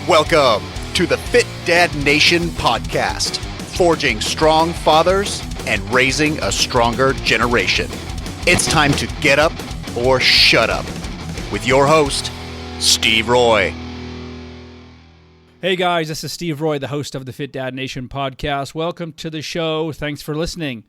Welcome to the Fit Dad Nation podcast, forging strong fathers and raising a stronger generation. It's time to get up or shut up with your host, Steve Roy. Hey guys, this is Steve Roy, the host of the Fit Dad Nation podcast. Welcome to the show. Thanks for listening.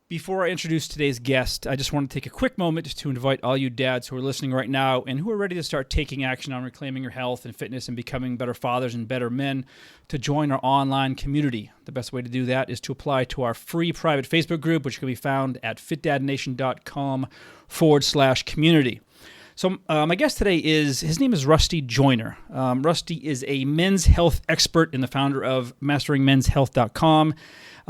Before I introduce today's guest, I just want to take a quick moment to invite all you dads who are listening right now and who are ready to start taking action on reclaiming your health and fitness and becoming better fathers and better men to join our online community. The best way to do that is to apply to our free private Facebook group, which can be found at fitdadnation.com/community. So my guest today his name is Rusty Joyner. Rusty is a men's health expert and the founder of masteringmenshealth.com.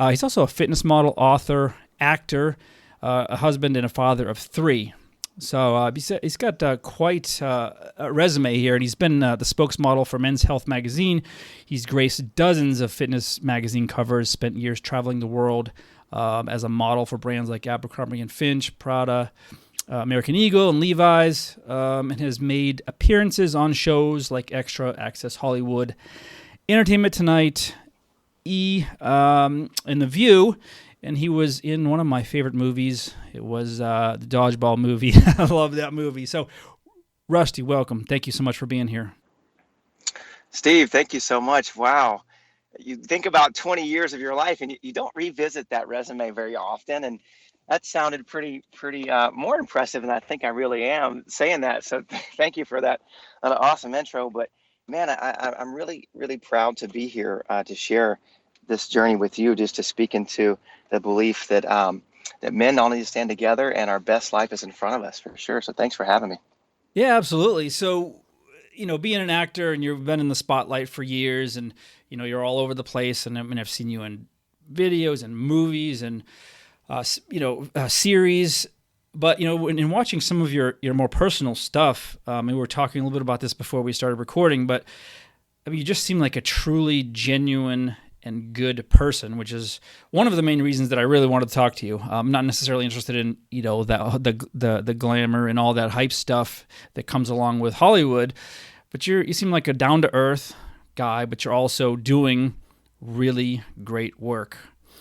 He's also a fitness model, author, actor, a husband, and a father of three. So he's got quite a resume here, and he's been the spokesmodel for Men's Health magazine. He's graced dozens of fitness magazine covers, spent years traveling the world as a model for brands like Abercrombie and Fitch, Prada, American Eagle, and Levis, and has made appearances on shows like Extra, Access Hollywood, Entertainment Tonight, and The View. And he was in one of my favorite movies. It was the Dodgeball movie. I love that movie. So, Rusty, welcome. Thank you so much for being here. Steve, thank you so much. Wow. You think about 20 years of your life, and you don't revisit that resume very often. And that sounded pretty more impressive than I think I really am saying that. So thank you for that awesome intro. But, man, I'm really, really proud to be here to share this journey with you, just to speak into the belief that that men all need to stand together and our best life is in front of us, for sure. So thanks for having me. Yeah, absolutely. So, being an actor and you've been in the spotlight for years and, you're all over the place. And I mean, I've seen you in videos and movies and, series. But, in watching some of your more personal stuff, and we were talking a little bit about this before we started recording, but I mean, you just seem like a truly genuine and good person, which is one of the main reasons that I really wanted to talk to you. I'm not necessarily interested in, the glamour and all that hype stuff that comes along with Hollywood, but you seem like a down-to-earth guy, but you're also doing really great work.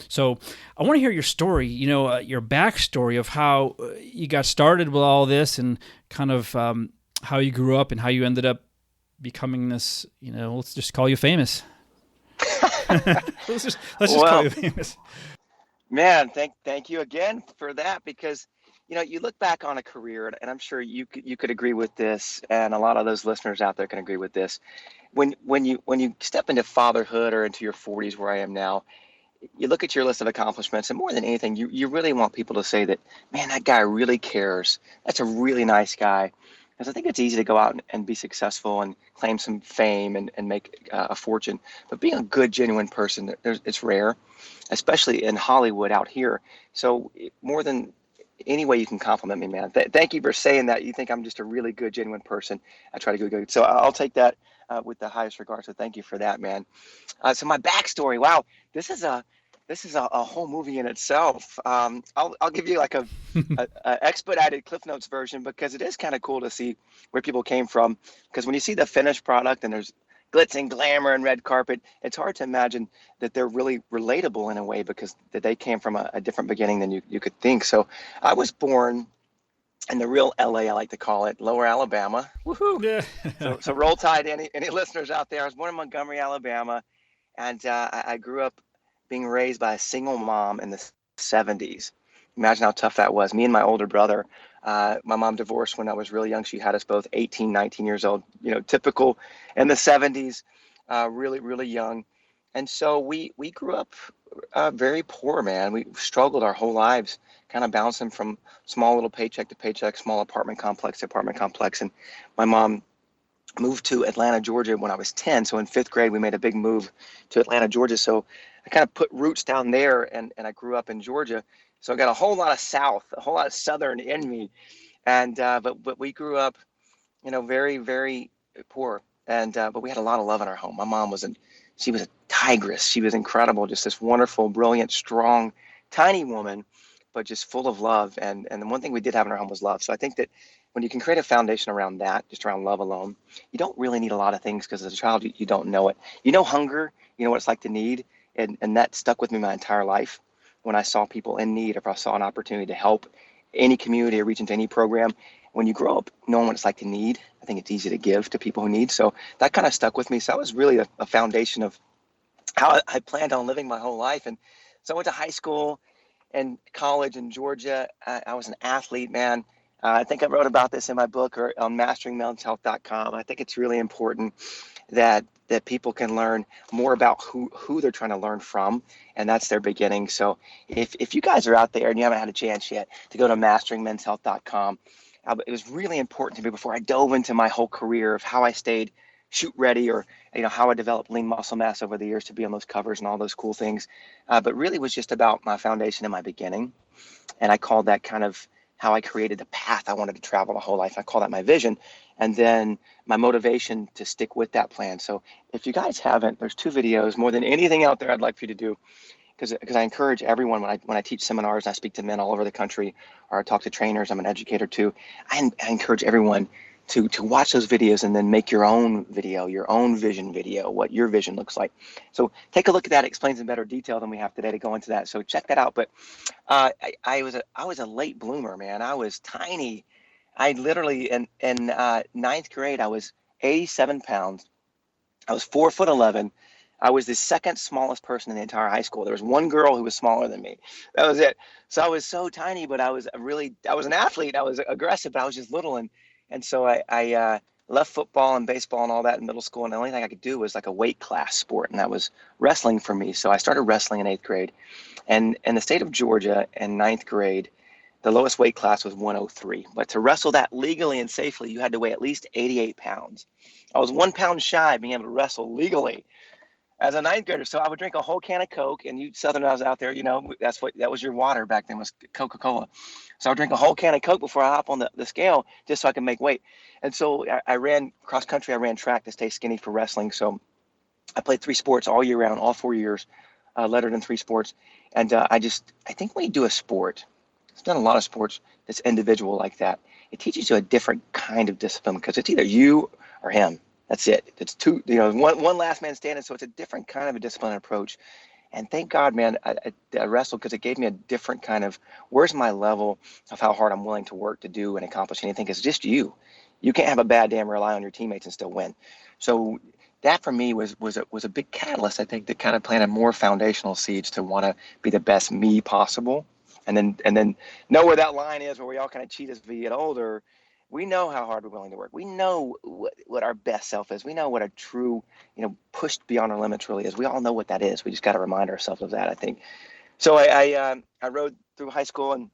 So I want to hear your story, your backstory of how you got started with all this and kind of how you grew up and how you ended up becoming this, let's just call you famous. let's just call you famous. Man, thank you again for that, because you look back on a career, and I'm sure you could agree with this, and a lot of those listeners out there can agree with this. When you step into fatherhood or into your 40s, where I am now, you look at your list of accomplishments, and more than anything, you really want people to say that, man, that guy really cares. That's a really nice guy. Because I think it's easy to go out and be successful and claim some fame and make a fortune. But being a good, genuine person, it's rare, especially in Hollywood out here. So more than any way you can compliment me, man. Thank you for saying that. You think I'm just a really good, genuine person. I try to go good. So I'll take that with the highest regard. So thank you for that, man. So my backstory, wow, this is a whole movie in itself. I'll give you like a expedited Cliff Notes version, because it is kind of cool to see where people came from. Because when you see the finished product and there's glitz and glamour and red carpet, it's hard to imagine that they're really relatable in a way, because that they came from a different beginning than you could think. So I was born in the real LA, I like to call it, Lower Alabama. Woohoo! Yeah. so roll tide, any listeners out there. I was born in Montgomery, Alabama, and I grew up being raised by a single mom in the 70s. Imagine how tough that was. Me and my older brother, my mom divorced when I was really young. She had us both 18, 19 years old, typical in the 70s, really, really young. And so we grew up very poor, man. We struggled our whole lives, kind of bouncing from small little paycheck to paycheck, small apartment complex to apartment complex. And my mom moved to Atlanta, Georgia when I was 10. So in 5th grade, we made a big move to Atlanta, Georgia. So I kind of put roots down there, and I grew up in Georgia. So I got a whole lot of South, a whole lot of Southern in me. And but we grew up, very, very poor. And but we had a lot of love in our home. My mom she was a tigress. She was incredible, just this wonderful, brilliant, strong, tiny woman, but just full of love. And the one thing we did have in our home was love. So I think that when you can create a foundation around that, just around love alone, you don't really need a lot of things because as a child, you don't know it. You know hunger, you know what it's like to need, and that stuck with me my entire life. When I saw people in need, if I saw an opportunity to help any community or reach into any program, when you grow up knowing what it's like to need, I think it's easy to give to people who need. So that kind of stuck with me. So that was really a foundation of how I planned on living my whole life. And so I went to high school and college in Georgia. I was an athlete, man. I think I wrote about this in my book or on masteringmenshealth.com. I think it's really important that people can learn more about who they're trying to learn from, and that's their beginning. So if you guys are out there and you haven't had a chance yet to go to masteringmenshealth.com, it was really important to me before I dove into my whole career of how I stayed shoot ready, or how I developed lean muscle mass over the years to be on those covers and all those cool things. But really was just about my foundation in my beginning. And I called that kind of how I created the path I wanted to travel my whole life. I call that my vision. And then my motivation to stick with that plan. So if you guys haven't, there's 2 videos more than anything out there I'd like for you to do. Because I encourage everyone when I teach seminars, I speak to men all over the country, or I talk to trainers, I'm an educator too. I encourage everyone to watch those videos and then make your own video, your own vision video, what your vision looks like. So take a look at that. It explains in better detail than we have today to go into that. So check that out. But I was a late bloomer, man. I was tiny. I literally in ninth grade, I was 87 pounds. I was 4'11". I was the second smallest person in the entire high school. There was one girl who was smaller than me. That was it. So I was so tiny, but I was an athlete. I was aggressive, but I was just little. And so I left football and baseball and all that in middle school. And the only thing I could do was like a weight class sport. And that was wrestling for me. So I started wrestling in 8th grade. And in the state of Georgia in 9th grade, the lowest weight class was 103. But to wrestle that legally and safely, you had to weigh at least 88 pounds. I was 1 pound shy of being able to wrestle legally as a 9th grader. So I would drink a whole can of Coke, and you Southerners out there, that was your water back then, was Coca-Cola. So I would drink a whole can of Coke before I hop on the scale just so I could make weight. And so I ran cross country, I ran track to stay skinny for wrestling. So I played 3 sports all year round, all 4 years, lettered in 3 sports. And I think when you do a sport, I've done a lot of sports that's individual like that, it teaches you a different kind of discipline because it's either you or him. That's it. It's one last man standing. So it's a different kind of a discipline approach. And thank God, man, I wrestled because it gave me a different kind of, where's my level of how hard I'm willing to work to do and accomplish anything? It's just you. You can't have a bad day and rely on your teammates and still win. So that for me was a big catalyst, I think, that kind of planted more foundational seeds to want to be the best me possible. And then know where that line is where we all kind of cheat as we get older. We know how hard we're willing to work. We know what our best self is. We know what a true, pushed beyond our limits really is. We all know what that is. We just got to remind ourselves of that, I think. So I rode through high school and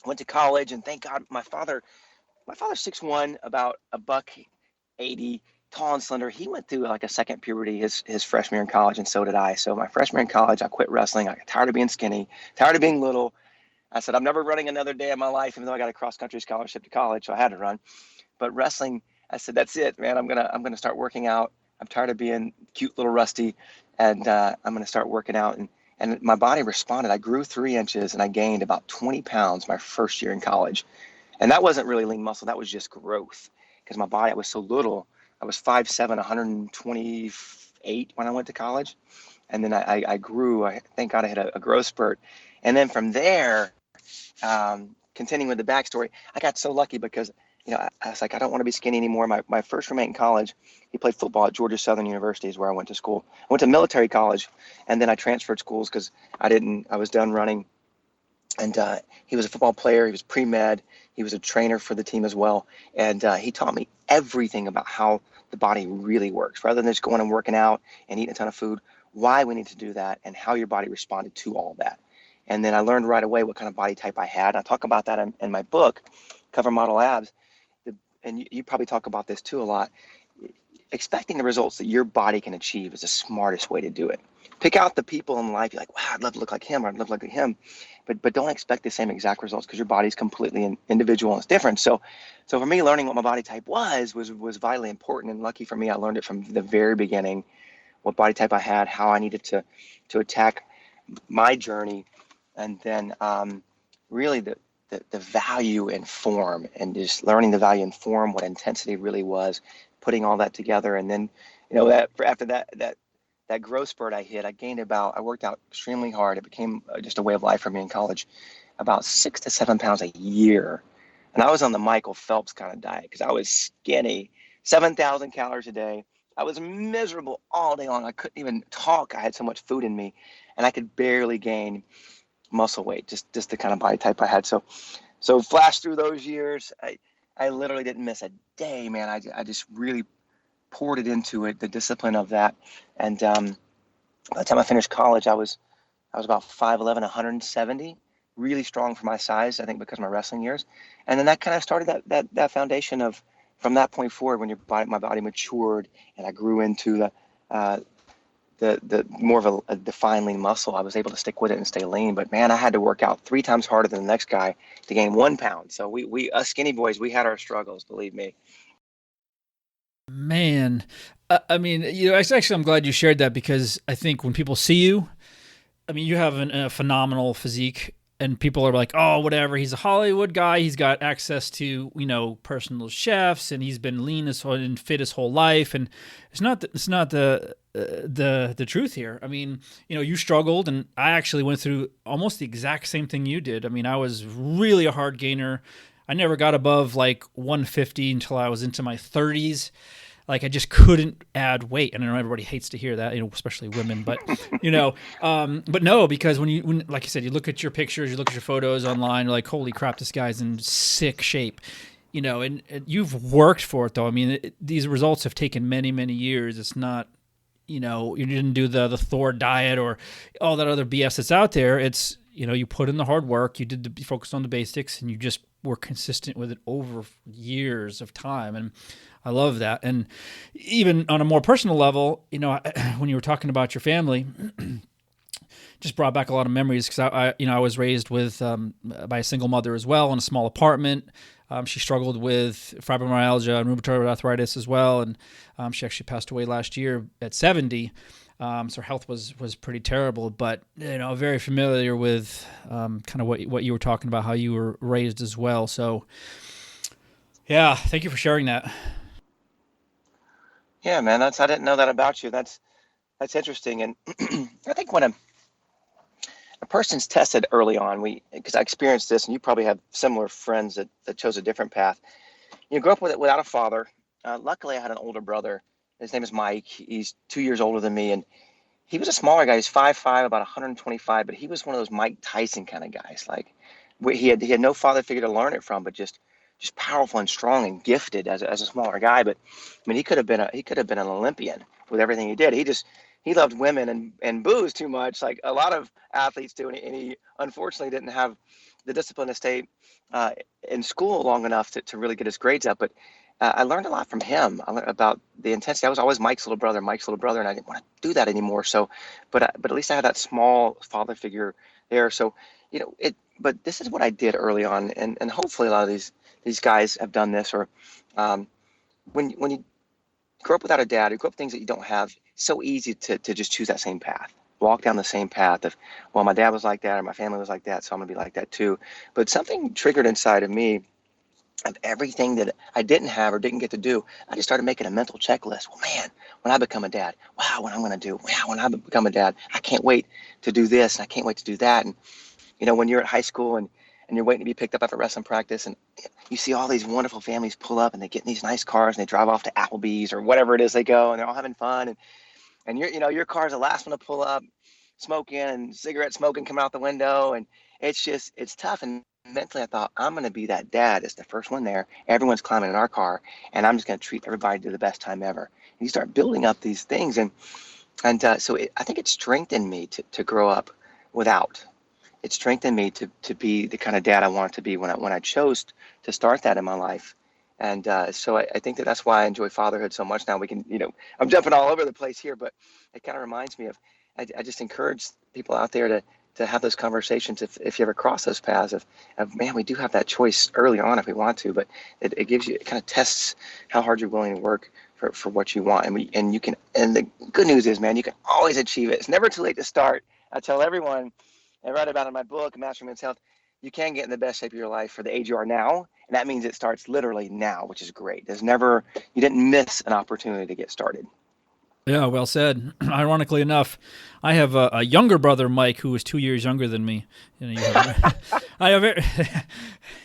went to college, and thank God my father's 6'1", about $180, tall and slender. He went through like a second puberty his freshman year in college, and so did I. So my freshman year in college, I quit wrestling. I got tired of being skinny, tired of being little. I said, I'm never running another day of my life, even though I got a cross-country scholarship to college, so I had to run. But wrestling, I said, that's it, man. I'm gonna start working out. I'm tired of being cute little Rusty, and I'm gonna start working out. And my body responded. I grew 3 inches, and I gained about 20 pounds my first year in college. And that wasn't really lean muscle. That was just growth, because my body, I was so little. I was 5'7", 128 when I went to college. And then I grew. Thank God I had a growth spurt. And then from there, continuing with the backstory, I got so lucky because, I was like, I don't want to be skinny anymore. My first roommate in college, he played football at Georgia Southern University is where I went to school. I went to military college, and then I transferred schools because I was done running. And he was a football player. He was pre-med. He was a trainer for the team as well. And he taught me everything about how the body really works, rather than just going and working out and eating a ton of food, why we need to do that and how your body responded to all that. And then I learned right away what kind of body type I had. I talk about that in my book, Cover Model Abs. And you probably talk about this too a lot. Expecting the results that your body can achieve is the smartest way to do it. Pick out the people in life you're like, wow, I'd love to look like him, or I'd love to look like him. But don't expect the same exact results because your body's completely individual and it's different. So for me, learning what my body type was vitally important. And lucky for me, I learned it from the very beginning, what body type I had, how I needed to attack my journey. And then really the value in form, and just learning the value in form, what intensity really was, putting all that together. And then, after that growth spurt I hit, I worked out extremely hard. It became just a way of life for me in college, about 6 to 7 pounds a year. And I was on the Michael Phelps kind of diet because I was skinny, 7,000 calories a day. I was miserable all day long. I couldn't even talk. I had so much food in me, and I could barely gain muscle weight, just the kind of body type I had. So flash through those years, I literally didn't miss a day, man. I just really poured it into it, the discipline of that. And by the time I finished college, I was about 5'11", 170, really strong for my size, I think because of my wrestling years. And then that kind of started that foundation of, from that point forward, when my body matured and I grew into the more of a defined lean muscle, I was able to stick with it and stay lean. But man, I had to work out 3 times harder than the next guy to gain 1 pound. So we us skinny boys, we had our struggles, believe me. Man, I mean, actually, I'm glad you shared that, because I think when people see you, I mean, you have a phenomenal physique, and people are like, oh, whatever, he's a Hollywood guy. He's got access to, personal chefs, and he's been lean and fit his whole life. And it's not the truth here. I mean, you struggled, and I actually went through almost the exact same thing you did. I mean, I was really a hard gainer. I never got above like 150 until I was into my 30s. Like, I just couldn't add weight. And I know everybody hates to hear that, especially women, but, but no, because when like you said, you look at your pictures, you look at your photos online, you're like, holy crap, this guy's in sick shape, and you've worked for it though. I mean, these results have taken many, many years. It's not, you didn't do the Thor diet or all that other BS that's out there. It's, you put in the hard work, you focused on the basics, and you just were consistent with it over years of time. And I love that. And even on a more personal level, when you were talking about your family, just brought back a lot of memories, because I was raised with by a single mother as well, in a small apartment. She struggled with fibromyalgia and rheumatoid arthritis as well, and she actually passed away last year at 70. So her health was pretty terrible, but very familiar with kind of what you were talking about, how you were raised as well. So yeah, thank you for sharing that. Yeah, man, I didn't know that about you. That's interesting. And I think when a person's tested early on, because I experienced this, and you probably have similar friends that chose a different path. You grew up without a father. Luckily, I had an older brother. His name is Mike. He's 2 years older than me, and he was a smaller guy. He's 5'5", about 125, but he was one of those Mike Tyson kind of guys. Like, he had no father figure to learn it from, but just powerful and strong and gifted as a smaller guy. But I mean, he could have been an Olympian with everything he did. He loved women and booze too much, like a lot of athletes do, and he unfortunately didn't have the discipline to stay in school long enough to really get his grades up. But I learned a lot from him. I learned about the intensity. I was always Mike's little brother, and I didn't want to do that anymore. So, but at least I had that small father figure there. So, but this is what I did early on, and hopefully a lot of these guys have done this. Or when you grow up without a dad, you grow up with things that you don't have, it's so easy to just choose that same path, walk down the same path of, well, my dad was like that, or my family was like that, so I'm gonna be like that too. But something triggered inside of me of everything that I didn't have or didn't get to do. I just started making a mental checklist. Well, man, when I become a dad, wow, what I'm going to do. Wow, when I become a dad, I can't wait to do this, and I can't wait to do that. And, when you're at high school and you're waiting to be picked up after wrestling practice, and you see all these wonderful families pull up, and they get in these nice cars, and they drive off to Applebee's or whatever it is they go, and they're all having fun. And your car's the last one to pull up, smoking and cigarette smoking coming out the window. And it's tough. And mentally I thought, I'm going to be that dad. It's the first one there. Everyone's climbing in our car, and I'm just going to treat everybody to the best time ever. And you start building up these things. So I think it strengthened me to grow up without. It strengthened me to be the kind of dad I wanted to be when I chose to start that in my life. And so I think that's why I enjoy fatherhood so much now. We can, I'm jumping all over the place here, but it kind of reminds me of, I just encourage people out there to have those conversations if you ever cross those paths of man, we do have that choice early on if we want to, but it gives you, it kind of tests how hard you're willing to work for what you want. And the good news is, man, you can always achieve it. It's never too late to start. I tell everyone, I write about it in my book, Mastering Men's Health, you can get in the best shape of your life for the age you are now. And that means it starts literally now, which is great. You didn't miss an opportunity to get started. Yeah, well said. Ironically enough, I have a younger brother, Mike, who is 2 years younger than me. I have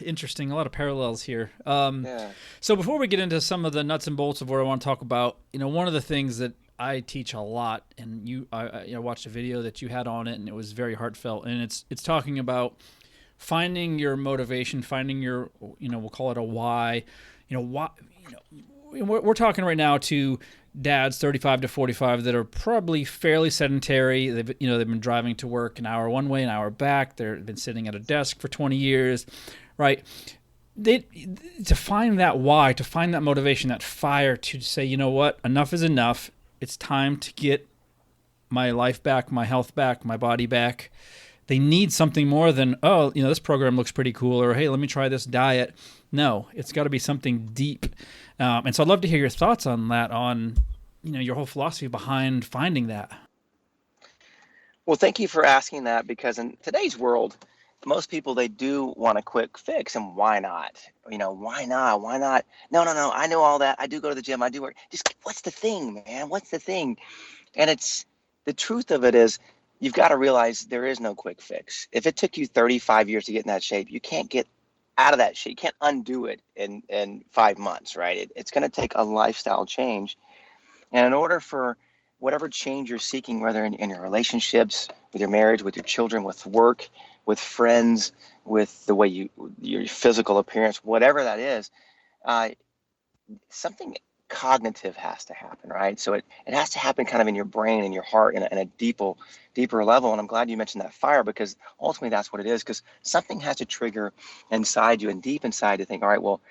interesting, a lot of parallels here. Yeah. So before we get into some of the nuts and bolts of what I want to talk about, one of the things that I teach a lot, and I watched a video that you had on it, and it was very heartfelt, and it's talking about finding your motivation, finding your, we'll call it a why. Why, we're talking right now to dads 35 to 45 that are probably fairly sedentary. They've been driving to work an hour one way, an hour back. They've been sitting at a desk for 20 years, right? To find that why, to find that motivation, that fire to say, you know what, enough is enough. It's time to get my life back, my health back, my body back. They need something more than, this program looks pretty cool, or hey, let me try this diet. No, it's got to be something deep. And so I'd love to hear your thoughts on that, on your whole philosophy behind finding that. Well, thank you for asking that, because in today's world, most people, they do want a quick fix, and why not? Why not? Why not? No. I know all that. I do go to the gym. I do work. Just what's the thing, man? What's the thing? And it's the truth of it is, you've got to realize there is no quick fix. If it took you 35 years to get in that shape, you can't get out of that shape. You can't undo it in 5 months, right? It's going to take a lifestyle change. And in order for whatever change you're seeking, whether in your relationships, with your marriage, with your children, with work, with friends, with the way your physical appearance, whatever that is, something cognitive has to happen, right? So it has to happen kind of in your brain and your heart in a deeper level. And I'm glad you mentioned that fire, because ultimately that's what it is, because something has to trigger inside you and deep inside to think, all right, well,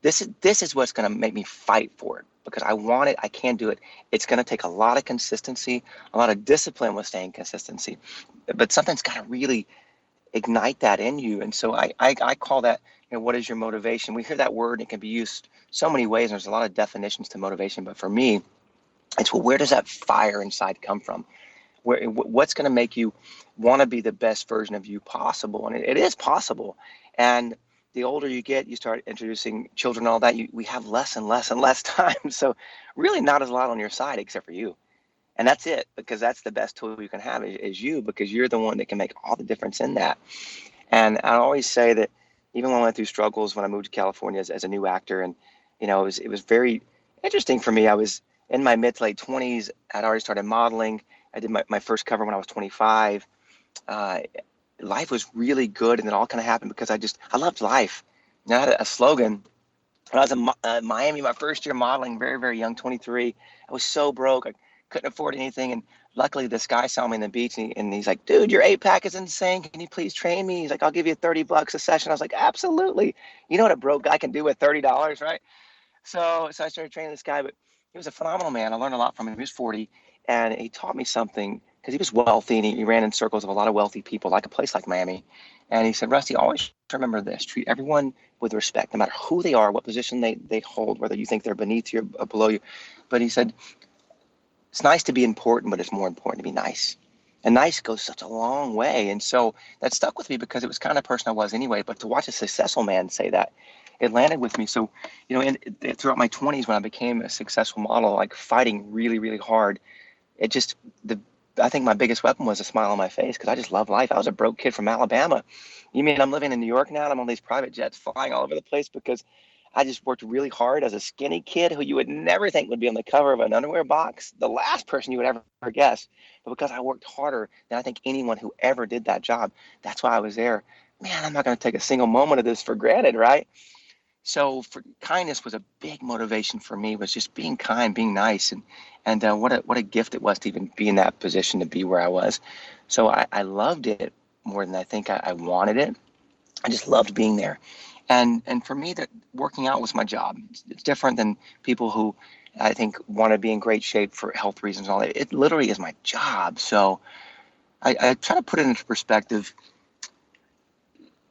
this is what's going to make me fight for it, because I want it. I can do it. It's going to take a lot of consistency, a lot of discipline with staying consistency, but something's got to really ignite that in you. And so I call that, what is your motivation? We hear that word and it can be used so many ways, and there's a lot of definitions to motivation, but for me, it's, well, where does that fire inside come from? What's going to make you want to be the best version of you possible? And it is possible. And the older you get, you start introducing children and all that, we have less and less and less time. So really not as a lot on your side except for you. And that's it, because that's the best tool you can have is you, because you're the one that can make all the difference in that. And I always say that even when I went through struggles when I moved to California as a new actor, and it was very interesting for me. I was in my mid to late 20s. I'd already started modeling. I did my first cover when I was 25. Life was really good, and it all kind of happened because I loved life. And I had a slogan. When I was in Miami, my first year modeling, very, very young, 23, I was so broke. I couldn't afford anything. And luckily, this guy saw me on the beach, and he's like, dude, your 8-pack is insane. Can you please train me? He's like, I'll give you $30 a session. I was like, absolutely. You know what a broke guy can do with $30, right? So I started training this guy, but he was a phenomenal man. I learned a lot from him. He was 40, and he taught me something, because he was wealthy, and he ran in circles of a lot of wealthy people, like a place like Miami. And he said, Rusty, always remember this: treat everyone with respect, no matter who they are, what position they hold, whether you think they're beneath you or below you. But he said, it's nice to be important, but it's more important to be nice. And nice goes such a long way. And so that stuck with me, because it was kind of the person I was anyway. But to watch a successful man say that, it landed with me. So, throughout my 20s, when I became a successful model, like fighting really, really hard, I think my biggest weapon was a smile on my face, because I just love life. I was a broke kid from Alabama. You mean I'm living in New York now, and I'm on these private jets flying all over the place because I just worked really hard as a skinny kid who you would never think would be on the cover of an underwear box, the last person you would ever guess. But because I worked harder than I think anyone who ever did that job, that's why I was there. Man, I'm not going to take a single moment of this for granted, right? So kindness was a big motivation for me, was just being kind, being nice. And what a gift it was to even be in that position, to be where I was. So I loved it more than I think I wanted it. I just loved being there. And for me, that working out was my job. It's different than people who I think want to be in great shape for health reasons and all that. It literally is my job. So I try to put it into perspective.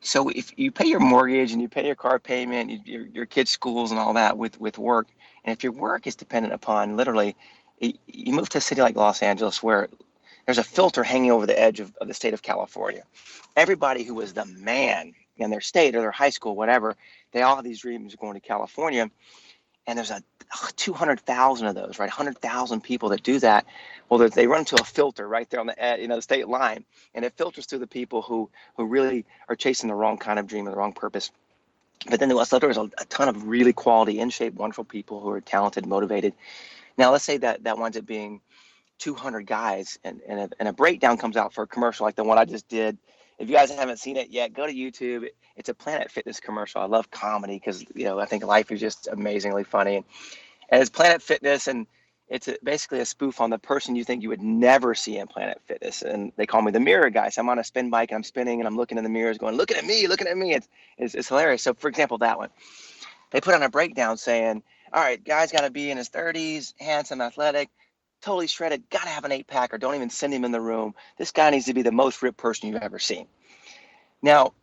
So if you pay your mortgage and you pay your car payment, your kids' schools and all that with work, and if your work is dependent upon literally, you move to a city like Los Angeles, where there's a filter hanging over the edge of the state of California. Everybody who was the man in their state or their high school, whatever, they all have these dreams of going to California. And there's 200,000 of those, right? 100,000 people that do that. Well, they run into a filter right there on the state line, and it filters through the people who really are chasing the wrong kind of dream and the wrong purpose. But then there's a ton of really quality, in shape, wonderful people who are talented, motivated. Now, let's say that winds up being 200 guys, and a breakdown comes out for a commercial like the one I just did. If you guys haven't seen it yet, go to YouTube. It's a Planet Fitness commercial. I love comedy because, I think life is just amazingly funny. And it's Planet Fitness, and it's basically a spoof on the person you think you would never see in Planet Fitness. And they call me the mirror guy. So I'm on a spin bike, and I'm spinning, and I'm looking in the mirrors going, looking at me, looking at me. It's hilarious. So, for example, that one. They put on a breakdown saying, all right, guy's got to be in his 30s, handsome, athletic, totally shredded, got to have an 8-pack, or don't even send him in the room. This guy needs to be the most ripped person you've ever seen. Now,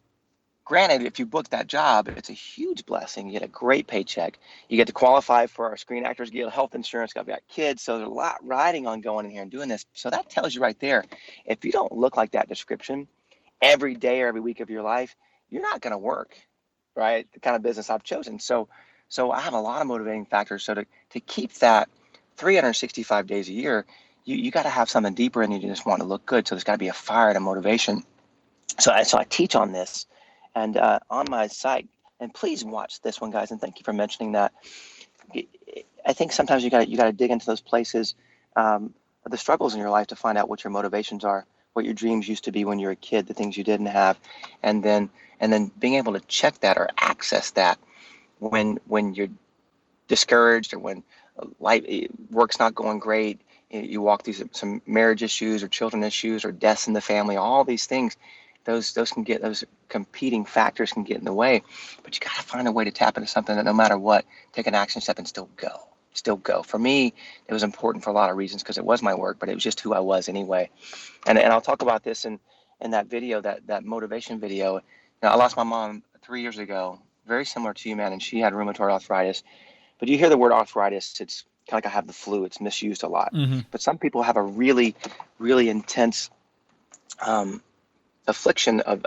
granted, if you book that job, it's a huge blessing. You get a great paycheck. You get to qualify for our Screen Actors Guild health insurance. I've got kids, so there's a lot riding on going in here and doing this. So that tells you right there, if you don't look like that description every day or every week of your life, you're not going to work, right? The kind of business I've chosen. So I have a lot of motivating factors. So to keep that 365 days a year, you got to have something deeper in you. You just want to look good. So there's got to be a fire and a motivation. So I teach on this, and on my site. And please watch this one, guys. And thank you for mentioning that. I think sometimes you got to dig into those places, the struggles in your life, to find out what your motivations are, what your dreams used to be when you were a kid, the things you didn't have, and then being able to check that or access that when you're discouraged or when work's not going great. You walk through some marriage issues or children issues or deaths in the family. All these things, those competing factors can get in the way. But you got to find a way to tap into something that, no matter what, take an action step and still go. For me, it was important for a lot of reasons because it was my work, but it was just who I was anyway. And I'll talk about this in that video, that motivation video. I lost my mom 3 years ago, very similar to you, man, and she had rheumatoid arthritis. But you hear the word arthritis, it's kind of like I have the flu. It's misused a lot. Mm-hmm. But some people have a really, really intense affliction of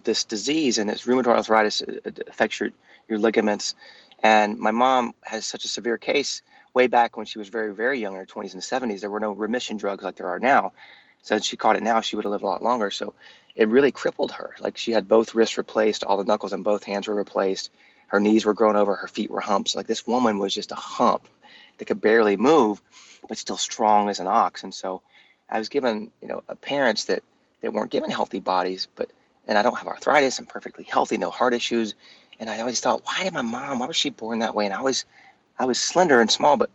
this disease, and it's rheumatoid arthritis. It affects your ligaments. And my mom has such a severe case. Way back when she was very, very young, in her 20s and 70s, there were no remission drugs like there are now. So if she caught it now, she would have lived a lot longer. So it really crippled her. Like, she had both wrists replaced, all the knuckles in both hands were replaced. Her knees were grown over, her feet were humps. Like, this woman was just a hump that could barely move, but still strong as an ox. And so I was given, parents that weren't given healthy bodies, and I don't have arthritis. I'm perfectly healthy, no heart issues. And I always thought, why was she born that way? And I was slender and small, but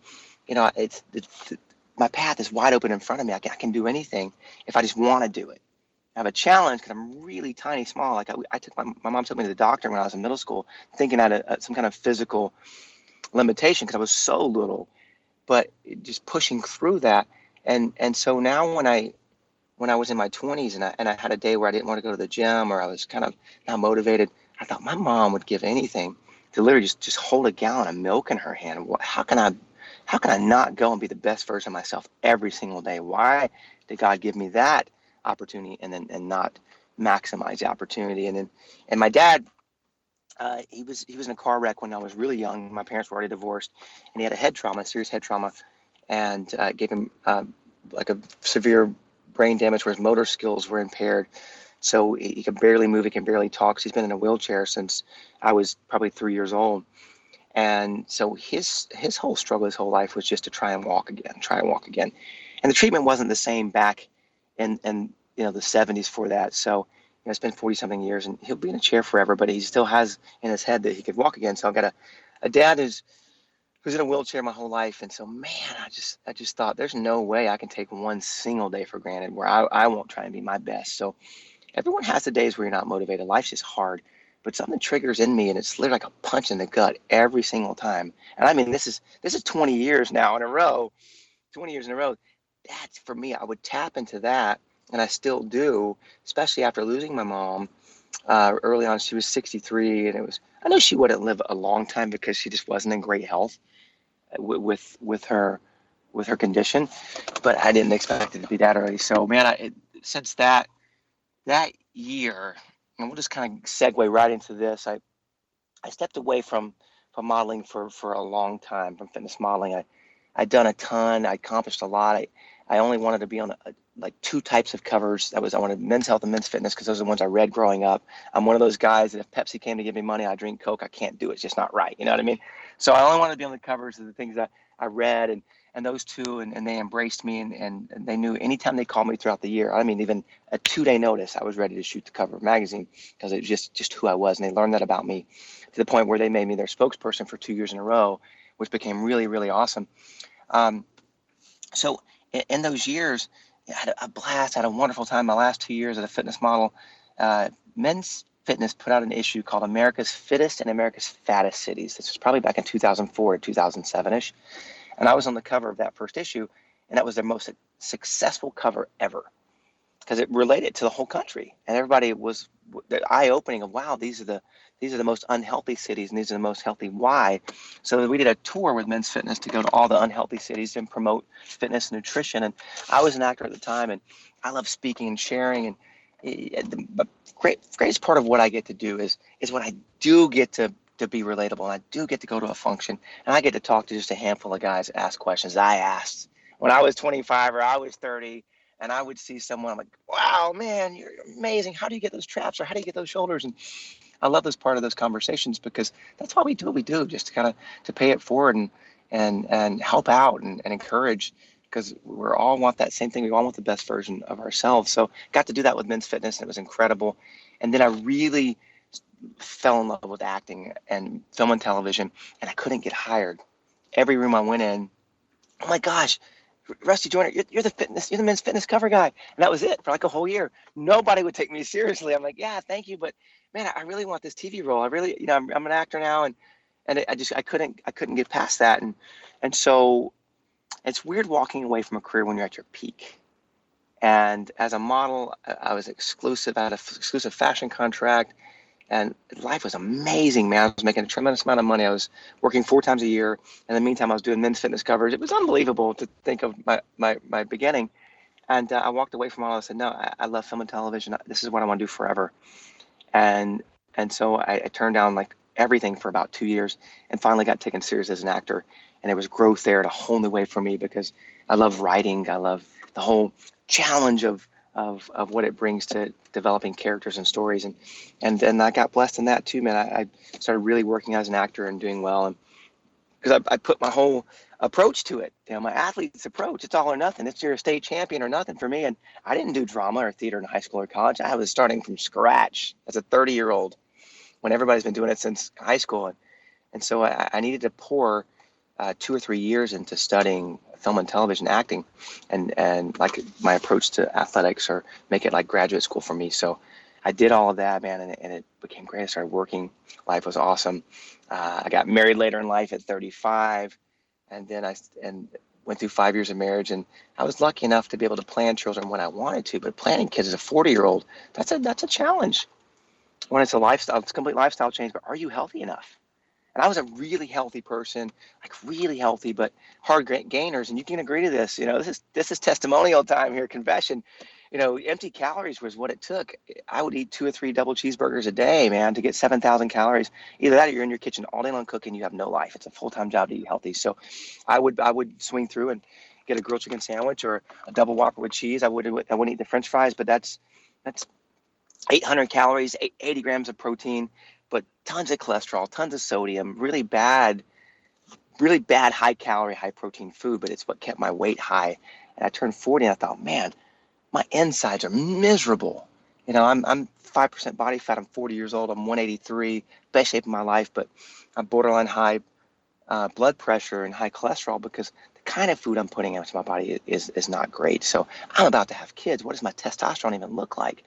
my path is wide open in front of me. I can do anything if I just want to do it. I have a challenge because I'm really tiny, small. Like I took my mom took me to the doctor when I was in middle school, thinking I had some kind of physical limitation because I was so little, but just pushing through that. And so now when I was in my 20s and I had a day where I didn't want to go to the gym or I was kind of not motivated, I thought my mom would give anything to literally just hold a gallon of milk in her hand. How can I not go and be the best version of myself every single day? Why did God give me that opportunity and not maximize the opportunity? And my dad, he was in a car wreck when I was really young. My parents were already divorced, and he had serious head trauma, and gave him like a severe brain damage where his motor skills were impaired. So he can barely move, he can barely talk. So he's been in a wheelchair since I was probably 3 years old. And so his whole struggle, his whole life was just to try and walk again. And the treatment wasn't the same back in the 70s for that. So it's been 40 something years, and he'll be in a chair forever, but he still has in his head that he could walk again. So I've got a dad who's in a wheelchair my whole life. And so, man, I just thought there's no way I can take one single day for granted where I won't try and be my best. So everyone has the days where you're not motivated. Life's just hard, but something triggers in me, and it's literally like a punch in the gut every single time. And I mean, this is 20 years now in a row, 20 years in a row. That's, for me, I would tap into that, and I still do, especially after losing my mom early on. She was 63, and I know she wouldn't live a long time because she just wasn't in great health with her with her condition, but I didn't expect it to be that early. So man, since that year, and we'll just kind of segue right into this. I stepped away from modeling for a long time, from fitness modeling. I'd done a ton. I accomplished a lot. I only wanted to be on like two types of covers. I wanted Men's Health and Men's Fitness because those are the ones I read growing up. I'm one of those guys that if Pepsi came to give me money, I drink Coke. I can't do it. It's just not right. You know what I mean? So I only wanted to be on the covers of the things that I read, and those two, and they embraced me, and they knew anytime they called me throughout the year, I mean, even a 2-day notice, I was ready to shoot the cover of a magazine because it was just who I was. And they learned that about me to the point where they made me their spokesperson for 2 years in a row, which became really, really awesome. So in those years, I had a blast. I had a wonderful time. My last 2 years as a fitness model, Men's Fitness put out an issue called America's Fittest and America's Fattest Cities. This was probably back in 2004 to 2007-ish. And I was on the cover of that first issue, and that was their most successful cover ever because it related to the whole country. And everybody was the eye-opening of, wow, these are the most unhealthy cities, and these are the most healthy. Why? So we did a tour with Men's Fitness to go to all the unhealthy cities and promote fitness and nutrition. And I was an actor at the time, and I love speaking and sharing. And the greatest part of what I get to do is when I do get to be relatable, and I do get to go to a function, and I get to talk to just a handful of guys, ask questions I asked when I was 25 or I was 30. And I would see someone, I'm like, wow, man, you're amazing. How do you get those traps, or how do you get those shoulders? And I love this part of those conversations because that's why we do what we do, just to kind of to pay it forward and help out and encourage, because we all want that same thing. We all want the best version of ourselves. So got to do that with Men's Fitness, and it was incredible. And then I really fell in love with acting and film and television, and I couldn't get hired. Every room I went in, oh my gosh, Rusty Joyner, you're the Men's Fitness cover guy. And that was it for like a whole year. Nobody would take me seriously. I'm like, yeah, thank you, but man, I really want this TV role. I really, I'm an actor now, and I couldn't get past that. And so it's weird walking away from a career when you're at your peak. And as a model, I was exclusive, I had an exclusive fashion contract, and life was amazing, man. I was making a tremendous amount of money. I was working 4 times a year. In the meantime, I was doing Men's Fitness covers. It was unbelievable to think of my beginning. And I walked away from all. I said, no, I love film and television. This is what I want to do forever. And so I turned down like everything for about 2 years, and finally got taken serious as an actor. And there was growth there in a whole new way for me because I love writing. I love the whole challenge of what it brings to developing characters and stories, and then I got blessed in that too, man. I started really working as an actor and doing well, and because I put my whole approach to it, my athlete's approach, it's all or nothing. It's you're a state champion or nothing for me. And I didn't do drama or theater in high school or college. I was starting from scratch as a 30-year-old when everybody's been doing it since high school, and so I needed to pour 2 or 3 years into studying film and television acting, and like my approach to athletics, or make it like graduate school for me. So I did all of that, man, and it became great. I started working. Life was awesome. I got married later in life at 35, and then I went through 5 years of marriage, and I was lucky enough to be able to plan children when I wanted to. But planning kids as a 40-year-old, that's a challenge. When it's a lifestyle, it's a complete lifestyle change. But are you healthy enough? And I was a really healthy person, like really healthy, but hard gainers. And you can agree to this. This is testimonial time here, confession. Empty calories was what it took. I would eat 2 or 3 double cheeseburgers a day, man, to get 7,000 calories. Either that, or you're in your kitchen all day long cooking. You have no life. It's a full-time job to eat healthy. So I would swing through and get a grilled chicken sandwich or a double Whopper with cheese. I wouldn't eat the French fries, but that's 800 calories, 80 grams of protein, but tons of cholesterol, tons of sodium, really bad high calorie, high protein food, but it's what kept my weight high. And I turned 40 and I thought, man, my insides are miserable. I'm 5% body fat. I'm 40 years old. I'm 183, best shape of my life, but I'm borderline high blood pressure and high cholesterol because the kind of food I'm putting into my body is not great. So I'm about to have kids. What does my testosterone even look like?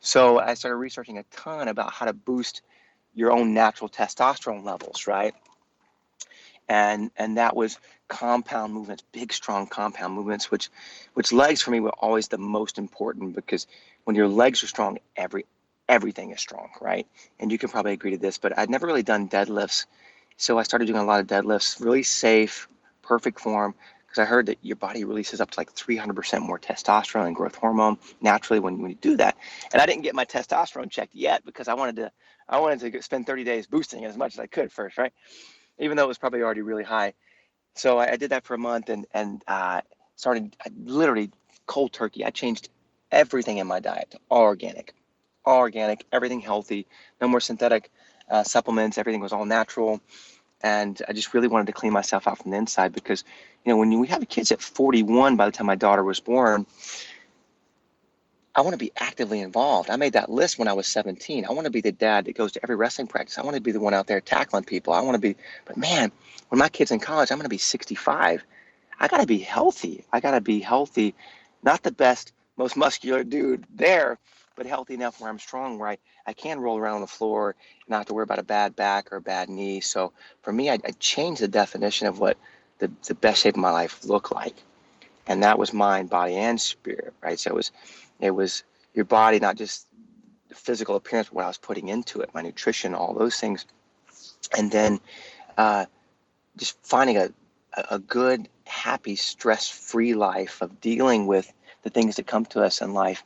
So I started researching a ton about how to boost your own natural testosterone levels, right? And that was compound movements, big, strong compound movements, which legs for me were always the most important, because when your legs are strong, everything is strong, right? And you can probably agree to this, but I'd never really done deadlifts. So I started doing a lot of deadlifts, really safe, perfect form, because I heard that your body releases up to like 300% more testosterone and growth hormone naturally when you do that. And I didn't get my testosterone checked yet because I wanted to spend 30 days boosting as much as I could first, right? Even though it was probably already really high. So I did that for a month and started literally cold turkey. I changed everything in my diet to all organic, everything healthy, no more synthetic supplements. Everything was all natural. And I just really wanted to clean myself out from the inside because, when we have kids at 41, by the time my daughter was born, I want to be actively involved. I made that list when I was 17. I want to be the dad that goes to every wrestling practice. I want to be the one out there tackling people. But man, when my kid's in college, I'm going to be 65. I got to be healthy. Not the best, most muscular dude there, but healthy enough where I'm strong, where I can roll around on the floor and not have to worry about a bad back or a bad knee. So for me, I changed the definition of what the best shape of my life looked like. And that was mind, body, and spirit, right? So it was your body, not just the physical appearance, but what I was putting into it, my nutrition, all those things. And then just finding a good, happy, stress-free life of dealing with the things that come to us in life,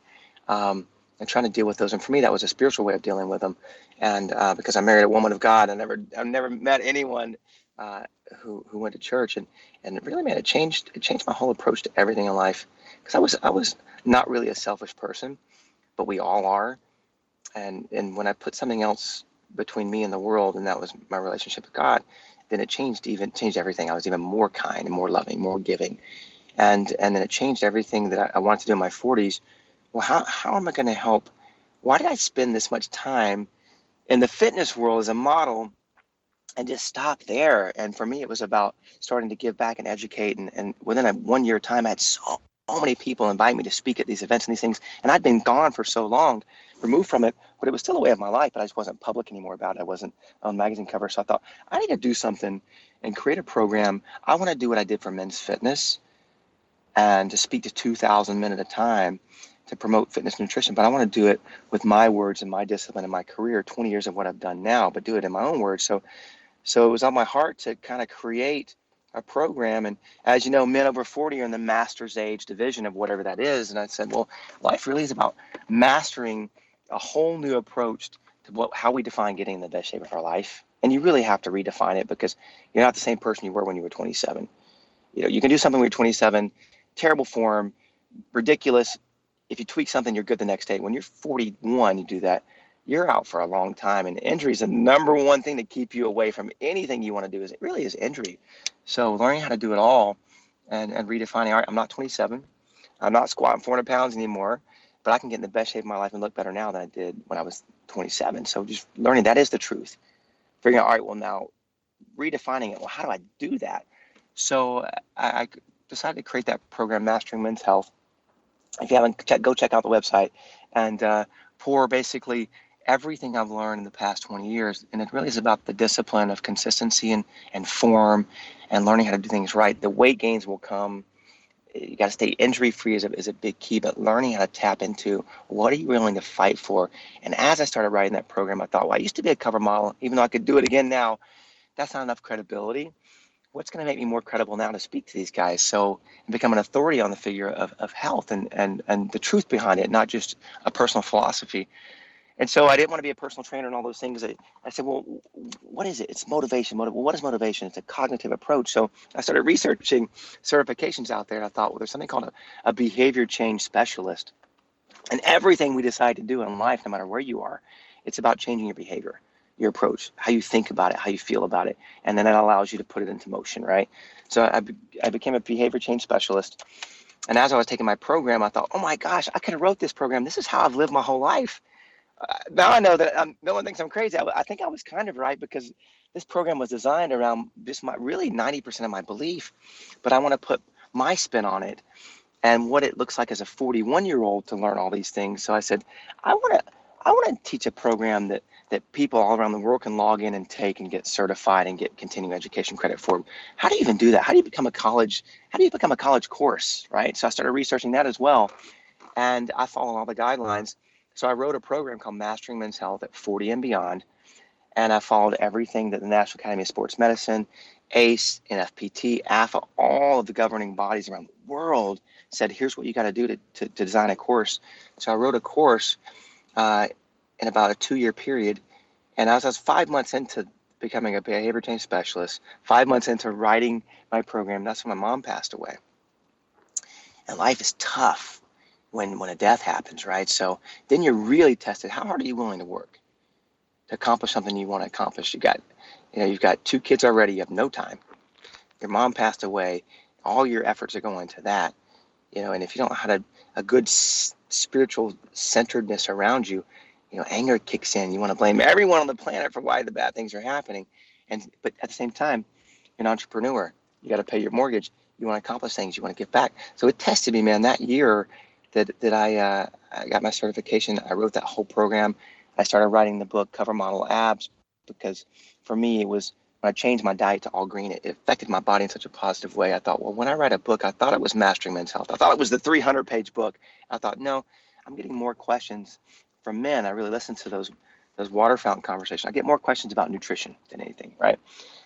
and trying to deal with those. And for me, that was a spiritual way of dealing with them. And because I married a woman of God, I've never met anyone who went to church, and it really, man, it changed my whole approach to everything in life. Because I was not really a selfish person, but we all are. And when I put something else between me and the world, and that was my relationship with God, then it changed everything. I was even more kind and more loving, more giving. And then it changed everything that I wanted to do in my 40s. Well, how am I going to help? Why did I spend this much time in the fitness world as a model and just stop there? And for me, it was about starting to give back and educate. And within a 1 year time, I had so many people invite me to speak at these events and these things. And I'd been gone for so long, removed from it, but it was still a way of my life, but I just wasn't public anymore about it. I wasn't on magazine covers. So I thought, I need to do something and create a program. I want to do what I did for men's fitness and to speak to 2,000 men at a time to promote fitness and nutrition. But I want to do it with my words and my discipline and my career, 20 years of what I've done now, but do it in my own words. So it was on my heart to kind of create a program. And as you know, men over 40 are in the master's age division of whatever that is. And I said, well, life really is about mastering a whole new approach to how we define getting in the best shape of our life. And you really have to redefine it because you're not the same person you were when you were 27. You can do something when you're 27, terrible form, ridiculous. If you tweak something, you're good the next day. When you're 41, you do that, you're out for a long time. And injury is the number one thing to keep you away from anything you want to do. It really is injury. So learning how to do it all and redefining, all right, I'm not 27. I'm not squatting 400 pounds anymore, but I can get in the best shape of my life and look better now than I did when I was 27. So just learning that is the truth. Figuring out, all right, well, now redefining it. Well, how do I do that? So I decided to create that program, Mastering Men's Health. If you haven't, go check out the website and pour basically everything I've learned in the past 20 years. And it really is about the discipline of consistency and form and learning how to do things right. The weight gains will come. You got to stay injury free is a big key, but learning how to tap into what are you willing to fight for. And as I started writing that program, I thought, well, I used to be a cover model, even though I could do it again now. That's not enough credibility. What's going to make me more credible now to speak to these guys? So and become an authority on the figure of health and the truth behind it, not just a personal philosophy. And so I didn't want to be a personal trainer and all those things. I said, well, what is it? It's motivation. Well, what is motivation? It's a cognitive approach. So I started researching certifications out there. I thought, well, there's something called a behavior change specialist. And everything we decide to do in life, no matter where you are, it's about changing your behavior, your approach, how you think about it, how you feel about it. And then that allows you to put it into motion, right? So I became a behavior change specialist. And as I was taking my program, I thought, oh my gosh, I could have wrote this program. This is how I've lived my whole life. Now I know that no one thinks I'm crazy. I think I was kind of right because this program was designed around just really 90% of my belief, but I want to put my spin on it and what it looks like as a 41-year-old to learn all these things. So I said, I want to teach a program that people all around the world can log in and take and get certified and get continuing education credit for. How do you even do that? How do you become a college course, right? So I started researching that as well, and I followed all the guidelines. So I wrote a program called Mastering Men's Health at 40 and Beyond. and I followed everything that the National Academy of Sports Medicine, ACE, NFPT, AFA, all of the governing bodies around the world said, here's what you got to do to design a course. So I wrote a course in about a 2-year period. And as I was 5 months into becoming a behavior change specialist, 5 months into writing my program, that's when my mom passed away. And life is tough when a death happens, right? So then you're really tested. How hard are you willing to work to accomplish something you want to accomplish? You've got 2 kids already. You have no time. Your mom passed away. All your efforts are going to that. And if you don't have a good spiritual centeredness around you, anger kicks in. You want to blame everyone on the planet for why the bad things are happening. But at the same time, you're an entrepreneur. You got to pay your mortgage. You want to accomplish things. You want to give back. So it tested me, man. That year that I got my certification, I wrote that whole program. I started writing the book, Cover Model Abs, because for me, it was when I changed my diet to all green, it affected my body in such a positive way. I thought, well, when I write a book, I thought it was Mastering Men's Health. I thought it was the 300-page book. I thought, no, I'm getting more questions from men. I really listen to those water fountain conversations. I get more questions about nutrition than anything, right?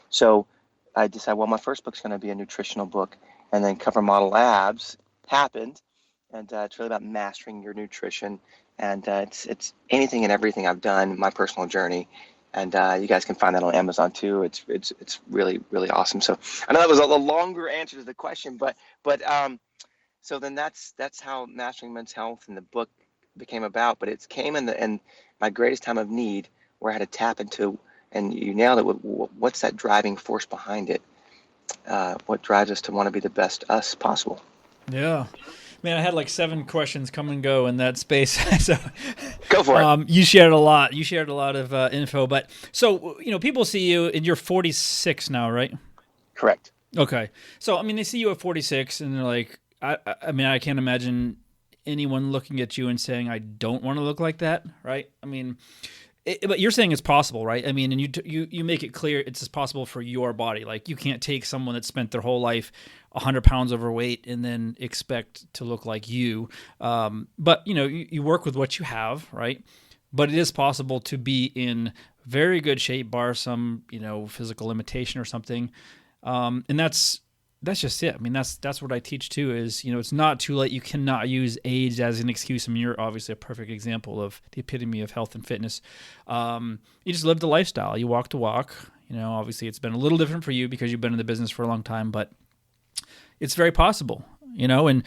So I decided, well, my first book's going to be a nutritional book, and then Cover Model Abs happened, and it's really about mastering your nutrition, and it's anything and everything I've done, my personal journey, and you guys can find that on Amazon too. It's really, really awesome. So I know that was a longer answer to the question, but so then that's how Mastering Men's Health and the book became about. But it came in my greatest time of need, where I had to tap into, and you nailed it. What's that driving force behind it? What drives us to want to be the best us possible? Yeah. Man, I had like 7 questions come and go in that space. So go for it. You shared a lot. You shared a lot of info. But so, people see you, and you're 46 now, right? Correct. Okay. So, they see you at 46, and they're like, I can't imagine anyone looking at you and saying, I don't want to look like that, right? But you're saying it's possible, right? And you make it clear it's possible for your body. Like, you can't take someone that spent their whole life 100 pounds overweight and then expect to look like you. But you work with what you have, right? But it is possible to be in very good shape, bar some physical limitation or something. And that's just it. That's what I teach too. Is it's not too late. You cannot use age as an excuse. You're obviously a perfect example of the epitome of health and fitness. You just live the lifestyle. You walk the walk. Obviously it's been a little different for you because you've been in the business for a long time, but it's very possible. And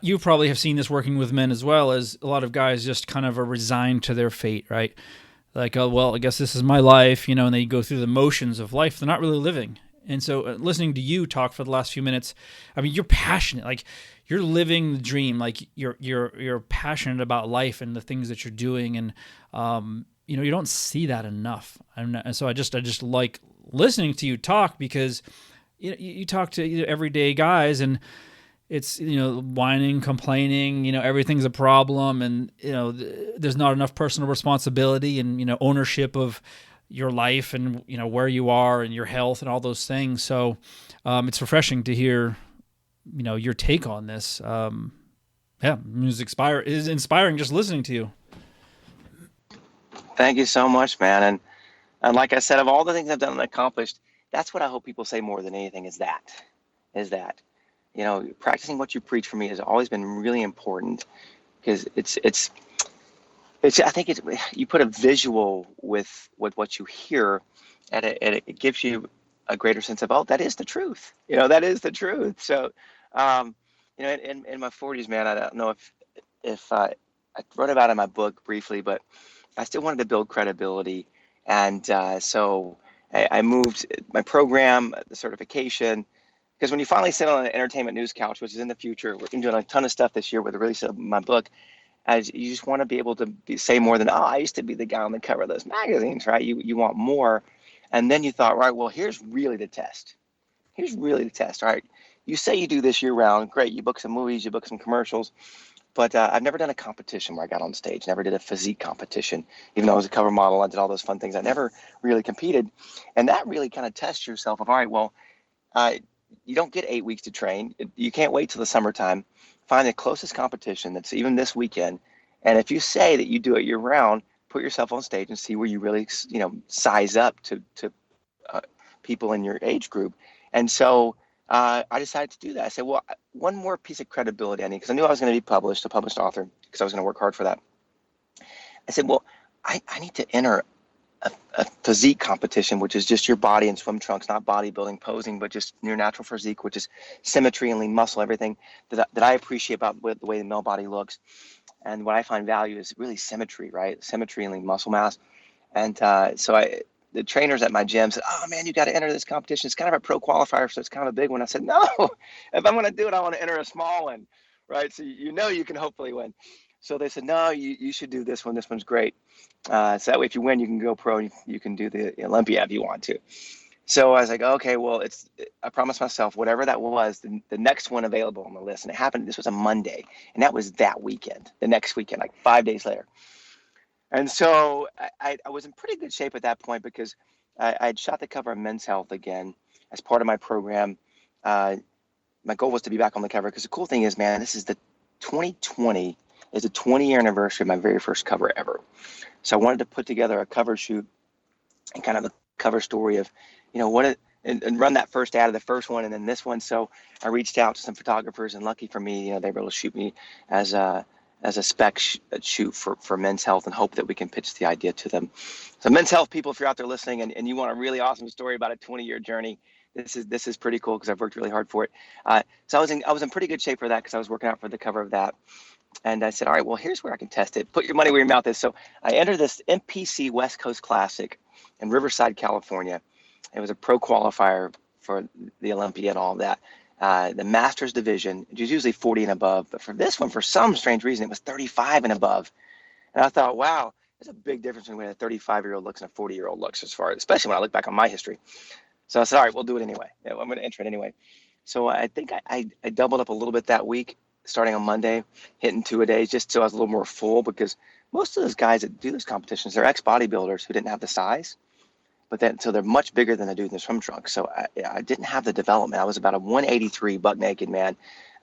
you probably have seen this working with men as well, as a lot of guys just kind of are resigned to their fate, right? Like, oh well, I guess this is my life, and they go through the motions of life. They're not really living. And so listening to you talk for the last few minutes, you're passionate, like you're living the dream, like you're passionate about life and the things that you're doing. And, you don't see that enough. And so I just like listening to you talk, because you talk to everyday guys, and it's, whining, complaining, everything's a problem. And, there's not enough personal responsibility and, ownership of your life and where you are and your health and all those things. So it's refreshing to hear your take on this. It is inspiring just listening to you. Thank you so much, man. And like I said, of all the things I've done and accomplished, that's what I hope people say more than anything is that practicing what you preach for me has always been really important, because I think you put a visual with what you hear, and it gives you a greater sense of, oh, that is the truth. That is the truth. So, in my 40s, man, I don't know if I wrote about it in my book briefly, but I still wanted to build credibility, and so I moved my program, the certification, because when you finally sit on an entertainment news couch, which is in the future, we're doing a ton of stuff this year with the release of my book. As you just want to be able to say more than, I used to be the guy on the cover of those magazines, right? You want more. And then you thought, right, well, here's really the test. All right. You say you do this year round. Great. You book some movies, you book some commercials. But I've never done a competition where I got on stage, never did a physique competition. Even though I was a cover model, I did all those fun things. I never really competed. And that really kind of tests yourself of, all right, well, you don't get 8 weeks to train. You can't wait till the summertime. Find the closest competition that's even this weekend. And if you say that you do it year round, put yourself on stage and see where you really, size up to people in your age group. And so I decided to do that. I said, well, one more piece of credibility I need, because I knew I was going to be published, a published author, because I was going to work hard for that. I said, well, I need to enter a physique competition, which is just your body in swim trunks, not bodybuilding posing, but just your natural physique, which is symmetry and lean muscle, everything that I appreciate about the way the male body looks. And what I find value is really symmetry, right? Symmetry and lean muscle mass. And so the trainers at my gym said, oh man, you got to enter this competition. It's kind of a pro qualifier, so it's kind of a big one. I said, no, if I'm going to do it, I want to enter a small one, right? So you can hopefully win. So they said, no, you should do this one. This one's great. So that way, if you win, you can go pro and you can do the Olympia if you want to. So I was like, okay, well, I promised myself whatever that was, the next one available on the list. And it happened, this was a Monday, and that was that weekend, the next weekend, like 5 days later. And so I was in pretty good shape at that point, because I had shot the cover of Men's Health again as part of my program. My goal was to be back on the cover, because the cool thing is, man, this is the 2020 is the 20-year anniversary of my very first cover ever. So I wanted to put together a cover shoot and kind of a cover story of, and run that first ad of the first one and then this one. So I reached out to some photographers, and lucky for me, they were able to shoot me as a spec shoot for Men's Health, and hope that we can pitch the idea to them. So Men's Health people, if you're out there listening and you want a really awesome story about a 20-year journey, this is pretty cool, because I've worked really hard for it. So I was in pretty good shape for that, because I was working out for the cover of that. And I said, all right, well, here's where I can test it. Put your money where your mouth is. So I entered this NPC West Coast Classic in Riverside, California. It was a pro qualifier for the Olympia and all of that. The Masters division, which is usually 40 and above. But for this one, for some strange reason, it was 35 and above. And I thought, wow, there's a big difference between a 35-year-old looks and a 40-year-old looks, especially when I look back on my history. So I said, all right, we'll do it anyway. I'm going to enter it anyway. So I think I doubled up a little bit that week, starting on Monday, hitting 2 a day, just so I was a little more full, because most of those guys that do those competitions, they're ex-bodybuilders who didn't have the size, so they're much bigger than the dude in the swim trunks. So I didn't have the development. I was about a 183 buck naked man.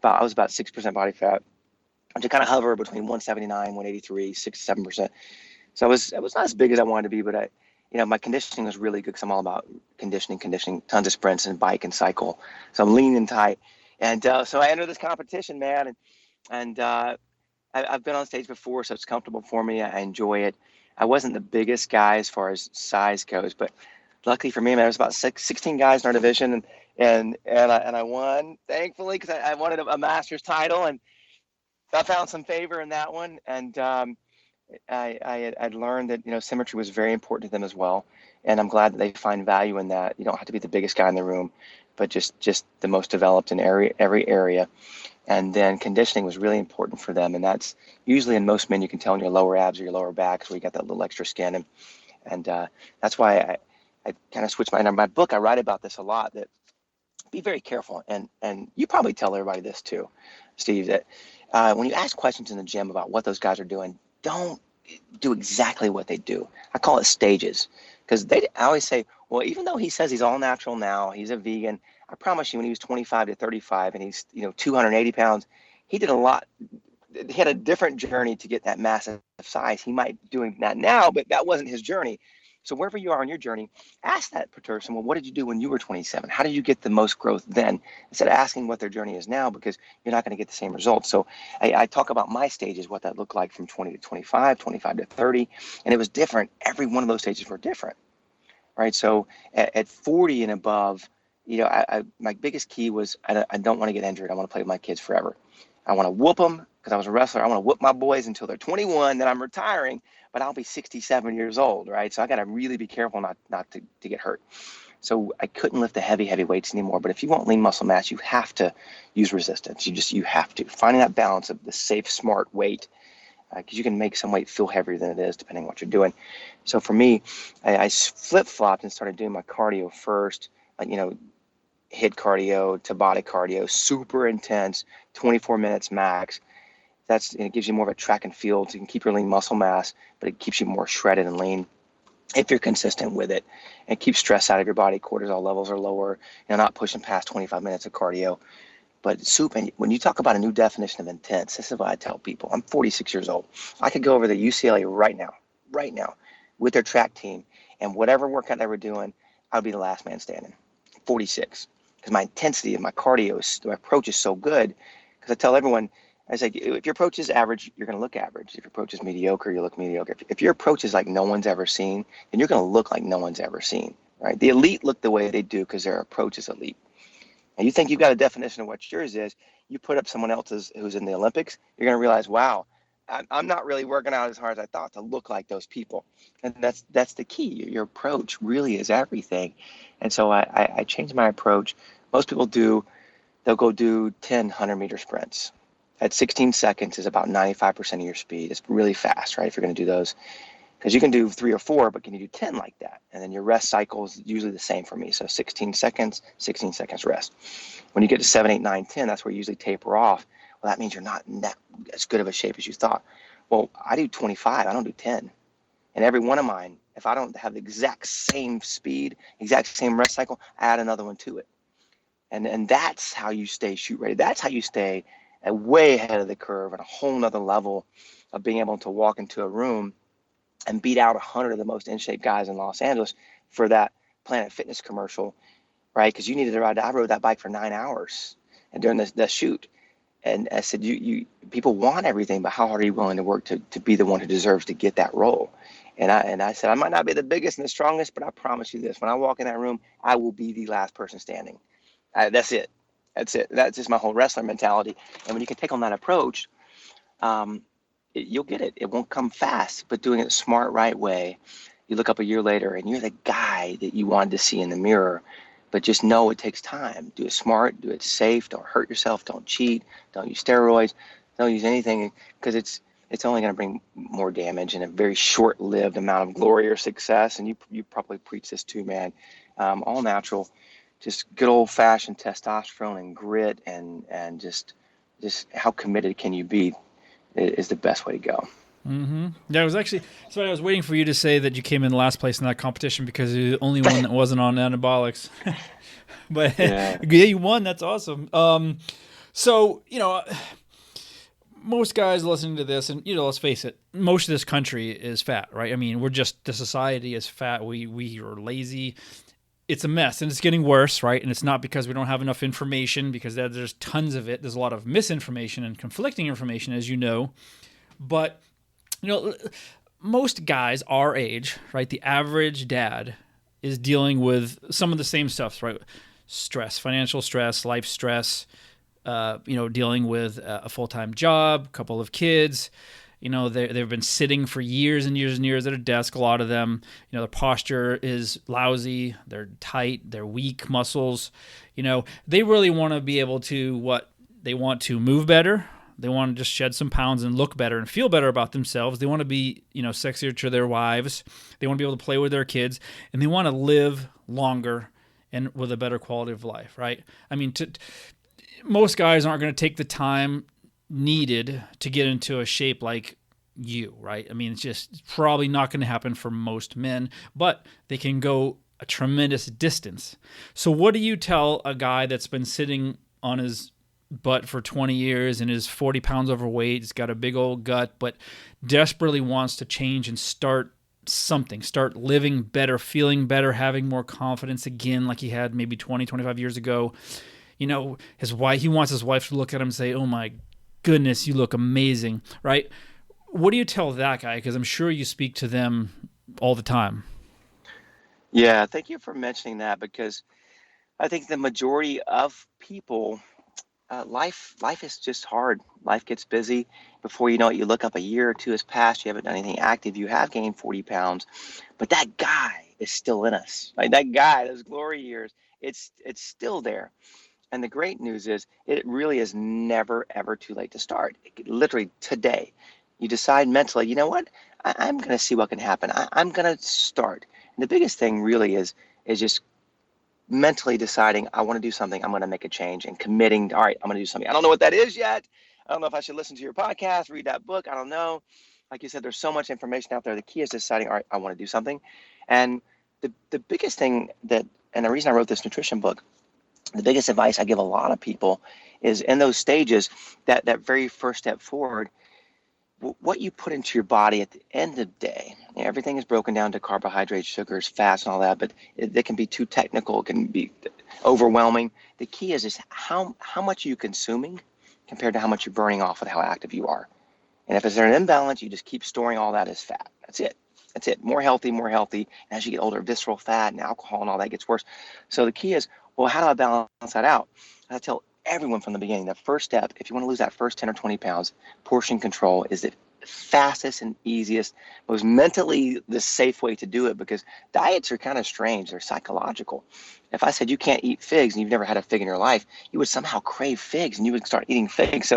I was about 6% body fat. To kind of hover between 179, 183, 6-7%. So I was not as big as I wanted to be, but my conditioning was really good, because I'm all about conditioning, tons of sprints and bike and cycle. So I'm lean and tight. And so I entered this competition, man, and I've been on stage before, so it's comfortable for me. I enjoy it. I wasn't the biggest guy as far as size goes, but luckily for me, man, there was about 16 guys in our division, and I won, thankfully, because I wanted a master's title, and I found some favor in that one. And I'd learned that symmetry was very important to them as well, and I'm glad that they find value in that. You don't have to be the biggest guy in the room, but just the most developed in every area. And then conditioning was really important for them, and that's usually in most men you can tell in your lower abs or your lower back, where you got that little extra skin, and that's why I kind of switched my book. I write about this a lot, that be very careful, and you probably tell everybody this too, Steve, that when you ask questions in the gym about what those guys are doing, don't do exactly what they do. I call it stages, because I always say, well, even though he says he's all natural now, he's a vegan, I promise you, when he was 25 to 35 and he's 280 pounds, he did a lot. He had a different journey to get that massive size. He might be doing that now, but that wasn't his journey. So wherever you are on your journey, ask that person, well, what did you do when you were 27? How did you get the most growth then? Instead of asking what their journey is now, because you're not going to get the same results. So I talk about my stages, what that looked like from 20 to 25, 25 to 30, and it was different. Every one of those stages were different, right? So at 40 and above, my biggest key was I don't want to get injured. I want to play with my kids forever. I want to whoop them, because I was a wrestler. I want to whoop my boys until they're 21, then I'm retiring, but I'll be 67 years old, right? So I got to really be careful not to get hurt. So I couldn't lift the heavy weights anymore. But if you want lean muscle mass, you have to use resistance. You have to. Finding that balance of the safe, smart weight, because you can make some weight feel heavier than it is, depending on what you're doing. So for me, I flip-flopped and started doing my cardio first, HIIT cardio, Tabata cardio, super intense, 24 minutes max. It gives you more of a track and field, so you can keep your lean muscle mass, but it keeps you more shredded and lean if you're consistent with it, and keep stress out of your body. Cortisol levels are lower, not pushing past 25 minutes of cardio. But and when you talk about a new definition of intense, this is what I tell people. I'm 46 years old. I could go over to UCLA right now, right now with their track team, and whatever workout they were doing, I would be the last man standing, 46, because my intensity and my cardio, my approach is so good. Because I tell everyone, I say, if your approach is average, you're going to look average. If your approach is mediocre, you look mediocre. If your approach is like no one's ever seen, then you're going to look like no one's ever seen, right? The elite look the way they do because their approach is elite. And you think you've got a definition of what yours is, you put up someone else's who's in the Olympics, you're going to realize, wow, I'm not really working out as hard as I thought to look like those people. And that's the key. Your approach really is everything. And so I changed my approach. Most people they'll go do 10 100-meter sprints. At 16 seconds is about 95% of your speed. It's really fast, right, if you're going to do those. Because you can do 3 or 4, but can you do 10 like that? And then your rest cycle is usually the same for me. So 16 seconds rest. When you get to 7, 8, 9, 10, that's where you usually taper off. Well, that means you're not in that as good of a shape as you thought. Well, I do 25. I don't do 10. And every one of mine, if I don't have the exact same speed, exact same rest cycle, I add another one to it. And that's how you stay shoot ready. That's how you stay way ahead of the curve and a whole nother level of being able to walk into a room and beat out 100 of the most in shape guys in Los Angeles for that Planet Fitness commercial, right? Because you needed to ride. I rode that bike for 9 hours and during the shoot. And I said, you people want everything, but how hard are you willing to work to be the one who deserves to get that role? And I said, I might not be the biggest and the strongest, but I promise you this: when I walk in that room, I will be the last person standing. That's it. That's just my whole wrestler mentality. And when you can take on that approach, you'll get it. It won't come fast, but doing it the smart, right way, you look up a year later and you're the guy that you wanted to see in the mirror. But just know it takes time. Do it smart, do it safe, don't hurt yourself, don't cheat, don't use steroids, don't use anything, because it's only going to bring more damage and a very short-lived amount of glory or success. And you probably preach this too, man. All natural, just good old-fashioned testosterone and grit and just how committed can you be is the best way to go. Mm-hmm. Yeah, it was actually, so I was waiting for you to say that you came in last place in that competition because you're the only one that wasn't on anabolics. But yeah, you won. That's awesome. So, most guys listening to this, and, let's face it, most of this country is fat, right? I mean, the society is fat. We are lazy. It's a mess, and it's getting worse, right? And it's not because we don't have enough information, because there's tons of it. There's a lot of misinformation and conflicting information, as you know. But most guys our age, right, the average dad is dealing with some of the same stuff, right? Stress, financial stress, life stress, dealing with a full-time job, a couple of kids. They've been sitting for years and years and years at a desk, a lot of them. Their posture is lousy, they're tight, they're weak muscles. They really want to be able to they want to move better. They want to just shed some pounds and look better and feel better about themselves. They want to be, sexier to their wives. They want to be able to play with their kids, and they want to live longer and with a better quality of life, right? I mean, most guys aren't going to take the time needed to get into a shape like you, right? I mean, it's probably not going to happen for most men, but they can go a tremendous distance. So what do you tell a guy that's been sitting on his butt for 20 years and is 40 pounds overweight, he's got a big old gut, but desperately wants to change and start living better, feeling better, having more confidence again like he had maybe 20, 25 years ago? He wants his wife to look at him and say, oh my goodness, you look amazing, right? What do you tell that guy? Because I'm sure you speak to them all the time. Yeah, thank you for mentioning that, because I think the majority of people, life is just hard. Life gets busy. Before you know it, you look up, a year or two has passed, you haven't done anything active, you have gained 40 pounds, but that guy is still in us. Like that guy, those glory years, it's still there. And the great news is it really is never, ever too late to start. Literally today, you decide mentally, you know what, I'm going to see what can happen. I'm going to start. And the biggest thing really is just mentally deciding, I want to do something, I'm going to make a change, and committing, all right, I'm going to do something. I don't know what that is yet. I don't know if I should listen to your podcast, read that book. I don't know. Like you said, there's so much information out there. The key is deciding, all right, I want to do something. And the biggest thing and the reason I wrote this nutrition book, the biggest advice I give a lot of people is in those stages, that very first step forward, what you put into your body at the end of the day, everything is broken down to carbohydrates, sugars, fats, and all that, but they can be too technical. It can be overwhelming. The key is how much are you consuming compared to how much you're burning off with how active you are. And if it's an imbalance, you just keep storing all that as fat. That's it. That's it. More healthy, more healthy. And as you get older, visceral fat and alcohol and all that gets worse. So the key is, well, how do I balance that out? I tell everyone from the beginning, the first step, if you want to lose that first 10 or 20 pounds, portion control is the fastest and easiest, most mentally the safe way to do it, because diets are kind of strange. They're psychological. If I said you can't eat figs and you've never had a fig in your life, you would somehow crave figs and you would start eating figs.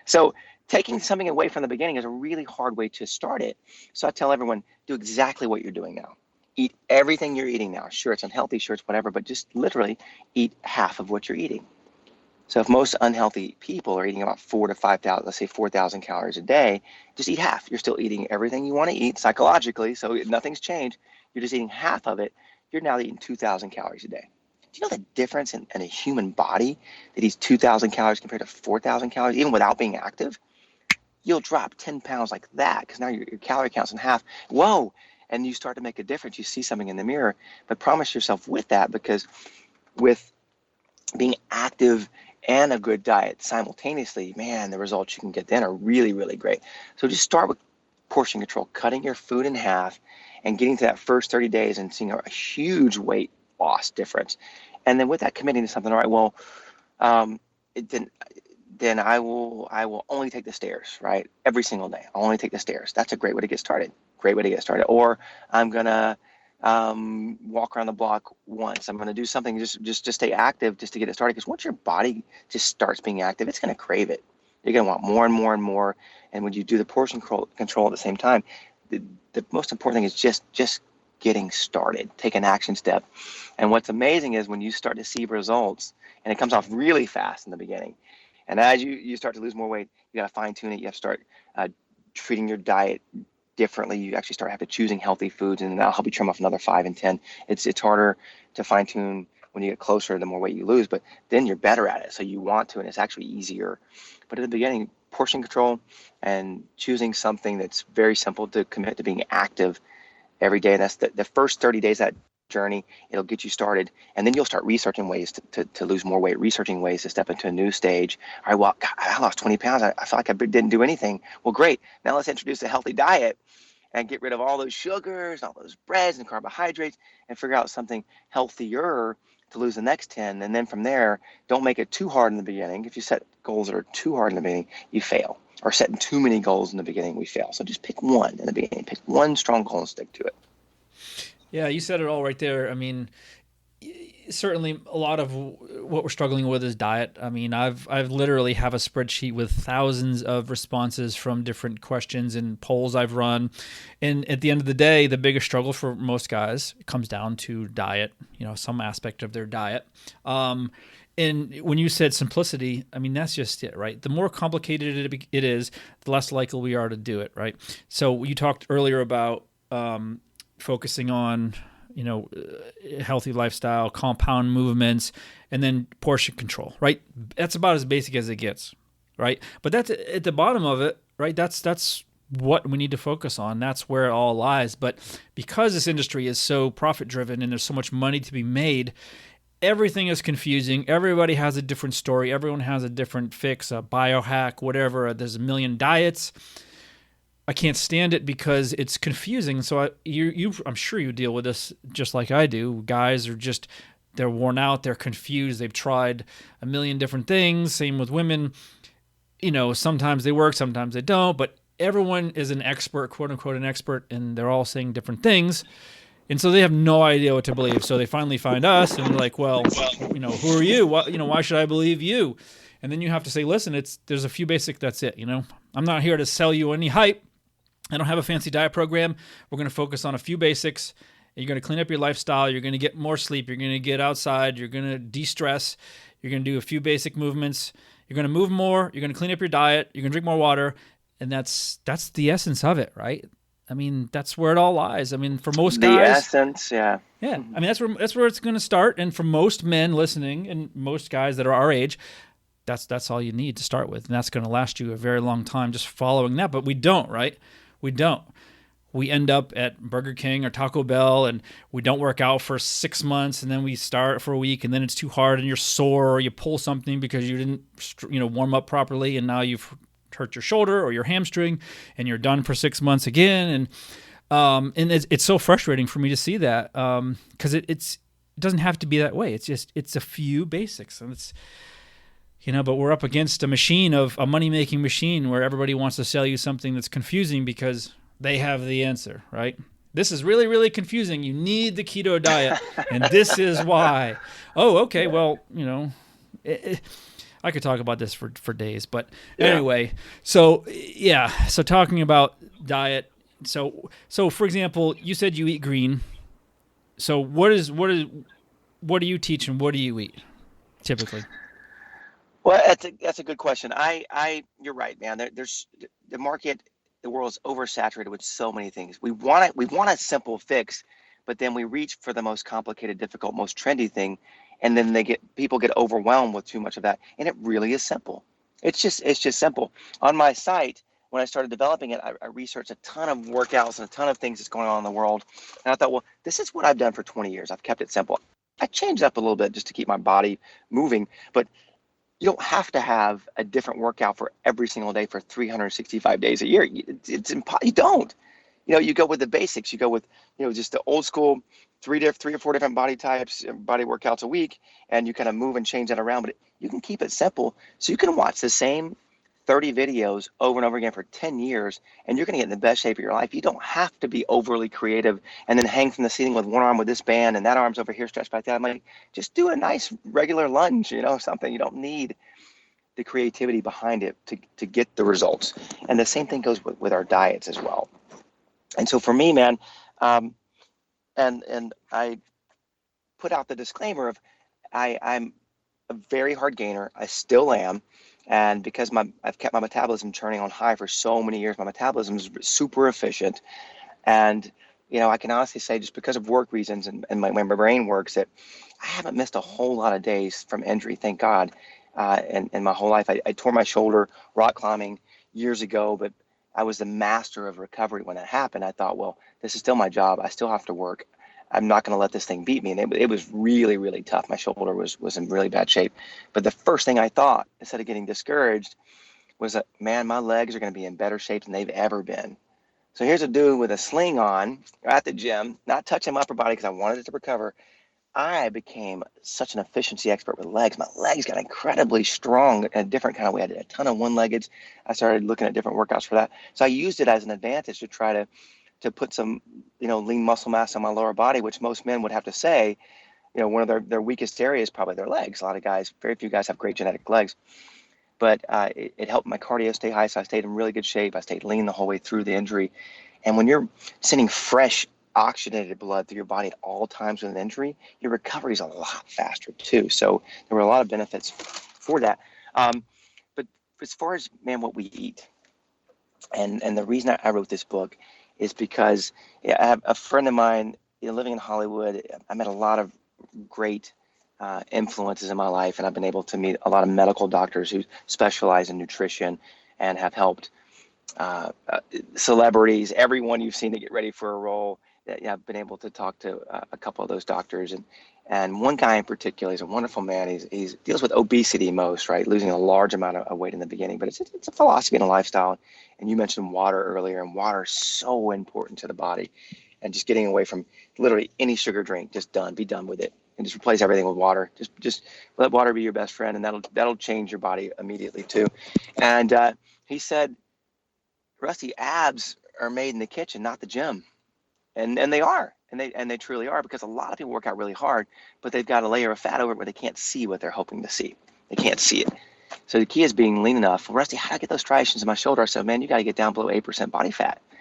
So taking something away from the beginning is a really hard way to start it. So I tell everyone, do exactly what you're doing now. Eat everything you're eating now. Sure, it's unhealthy, sure, it's whatever, but just literally eat half of what you're eating. So if most unhealthy people are eating about 4,000 to 5,000, let's say 4,000 calories a day, just eat half. You're still eating everything you want to eat psychologically, so nothing's changed. You're just eating half of it. You're now eating 2,000 calories a day. Do you know the difference in a human body that eats 2,000 calories compared to 4,000 calories, even without being active? You'll drop 10 pounds like that because now your calorie count's in half. Whoa. And you start to make a difference. You see something in the mirror, but promise yourself with that, because with being active and a good diet simultaneously, man, the results you can get then are really, really great. So just start with portion control, cutting your food in half and getting to that first 30 days and seeing a huge weight loss difference. And then with that, committing to something, all right, well, then I will only take the stairs, right? Every single day. I'll only take the stairs. That's a great way to get started. Great way to get started. Or I'm going to walk around the block once. I'm going to do something just to stay active, just to get it started. Because once your body just starts being active, it's going to crave it. You're going to want more and more and more. And when you do the portion control at the same time, the most important thing is just getting started. Take an action step. And what's amazing is when you start to see results, and it comes off really fast in the beginning, and as you start to lose more weight, you got to fine tune it. You have to start treating your diet differently. You actually start having to choosing healthy foods, and that'll help you trim off another 5 and 10. It's harder to fine tune when you get closer, the more weight you lose, but then you're better at it. So you want to, and it's actually easier. But at the beginning, portion control and choosing something that's very simple to commit to being active every day. And that's the first 30 days of that journey. It'll get you started, and then you'll start researching ways to lose more weight, researching ways to step into a new stage. All right, well, God, I lost 20 pounds. I felt like I didn't do anything. Well, great. Now let's introduce a healthy diet and get rid of all those sugars, all those breads and carbohydrates, and figure out something healthier to lose the next 10. And then from there, don't make it too hard in the beginning. If you set goals that are too hard in the beginning, you fail. Or setting too many goals in the beginning, we fail. So just pick one in the beginning. Pick one strong goal and stick to it. Yeah, you said it all right there. I mean, certainly a lot of what we're struggling with is diet. I mean, I've literally have a spreadsheet with thousands of responses from different questions and polls I've run. And at the end of the day, the biggest struggle for most guys comes down to diet, some aspect of their diet. And when you said simplicity, I mean, that's just it, right? The more complicated it is, the less likely we are to do it, right? So you talked earlier about focusing on, healthy lifestyle, compound movements, and then portion control, right? That's about as basic as it gets, right? But that's at the bottom of it, right? That's what we need to focus on. That's where it all lies. But because this industry is so profit driven and there's so much money to be made, everything is confusing. Everybody has a different story. Everyone has a different fix, a biohack, whatever. There's a million diets. I can't stand it because it's confusing. So I'm sure you deal with this just like I do. Guys are they're worn out. They're confused. They've tried a million different things. Same with women. Sometimes they work, sometimes they don't. But everyone is an expert, quote unquote, an expert, and they're all saying different things. And so they have no idea what to believe. So they finally find us, and they're like, well, who are you? Why should I believe you? And then you have to say, listen, there's a few basic, that's it. I'm not here to sell you any hype. I don't have a fancy diet program. We're going to focus on a few basics. You're going to clean up your lifestyle. You're going to get more sleep. You're going to get outside. You're going to de-stress. You're going to do a few basic movements. You're going to move more. You're going to clean up your diet. You're going to drink more water. And that's the essence of it, right? I mean, that's where it all lies. I mean, for most guys, the essence, yeah. Yeah. I mean, that's where it's going to start. And for most men listening and most guys that are our age, That's all you need to start with, and that's going to last you a very long time just following that. But we don't, right? We don't. We end up at Burger King or Taco Bell, and we don't work out for 6 months, and then we start for a week, and then it's too hard, and you're sore, or you pull something because you didn't, warm up properly, and now you've hurt your shoulder or your hamstring, and you're done for 6 months again. And it's so frustrating for me to see that, because it doesn't have to be that way. It's a few basics, and it's. But we're up against a money-making machine where everybody wants to sell you something that's confusing because they have the answer, right? This is really, really confusing. You need the keto diet, and this is why. Oh, okay. Well, I could talk about this for days, but anyway. So talking about diet. So for example, you said you eat green. So what do you teach and what do you eat typically? Well, that's a good question. You're right, man. There's the market, the world's oversaturated with so many things. We want a simple fix, but then we reach for the most complicated, difficult, most trendy thing, and then people get overwhelmed with too much of that. And it really is simple. It's just simple. On my site, when I started developing it, I researched a ton of workouts and a ton of things that's going on in the world. And I thought, well, this is what I've done for 20 years. I've kept it simple. I changed up a little bit just to keep my body moving, but you don't have to have a different workout for every single day for 365 days a year. You don't. You go with the basics. You go with, just the old school three or four different body types, body workouts a week, and you kind of move and change that around. But you can keep it simple, so you can watch the same 30 videos over and over again for 10 years, and you're going to get in the best shape of your life. You don't have to be overly creative and then hang from the ceiling with one arm with this band and that arm's over here stretched like that. I'm like, just do a nice regular lunge, something. You don't need the creativity behind it to get the results. And the same thing goes with our diets as well. And so for me, man, and I put out the disclaimer of I'm a very hard gainer. I still am. And because I've kept my metabolism churning on high for so many years, my metabolism is super efficient. And, I can honestly say just because of work reasons and my brain works, that I haven't missed a whole lot of days from injury, thank God. And my whole life, I tore my shoulder rock climbing years ago, but I was the master of recovery when that happened. I thought, well, this is still my job. I still have to work. I'm not going to let this thing beat me. And it was really, really tough. My shoulder was in really bad shape. But the first thing I thought, instead of getting discouraged, was that, man, my legs are going to be in better shape than they've ever been. So here's a dude with a sling on at the gym, not touching my upper body because I wanted it to recover. I became such an efficiency expert with legs. My legs got incredibly strong in a different kind of way. I did a ton of one-leggeds. I started looking at different workouts for that. So I used it as an advantage to try to put some, lean muscle mass on my lower body, which most men would have to say, one of their weakest areas is probably their legs. A lot of guys, very few guys have great genetic legs. But it helped my cardio stay high, so I stayed in really good shape. I stayed lean the whole way through the injury. And when you're sending fresh, oxygenated blood through your body at all times with an injury, your recovery is a lot faster too. So there were a lot of benefits for that. But as far as, man, what we eat, and the reason I wrote this book is because I have a friend of mine, living in Hollywood. I met a lot of great influences in my life, and I've been able to meet a lot of medical doctors who specialize in nutrition and have helped celebrities, everyone you've seen to get ready for a role. I've been able to talk to a couple of those doctors, and one guy in particular, he's a wonderful man. He's deals with obesity most, right? Losing a large amount of weight in the beginning, but it's a philosophy and a lifestyle. And you mentioned water earlier, and water is so important to the body, and just getting away from literally any sugar drink, be done with it, and just replace everything with water. Just let water be your best friend, and that'll change your body immediately too. And he said, Rusty, abs are made in the kitchen, not the gym. And they are, and they truly are, because a lot of people work out really hard, but they've got a layer of fat over it where they can't see what they're hoping to see. They can't see it. So the key is being lean enough. Well, Rusty, how do I get those striations in my shoulder? I said, man, you got to get down below 8% body fat. I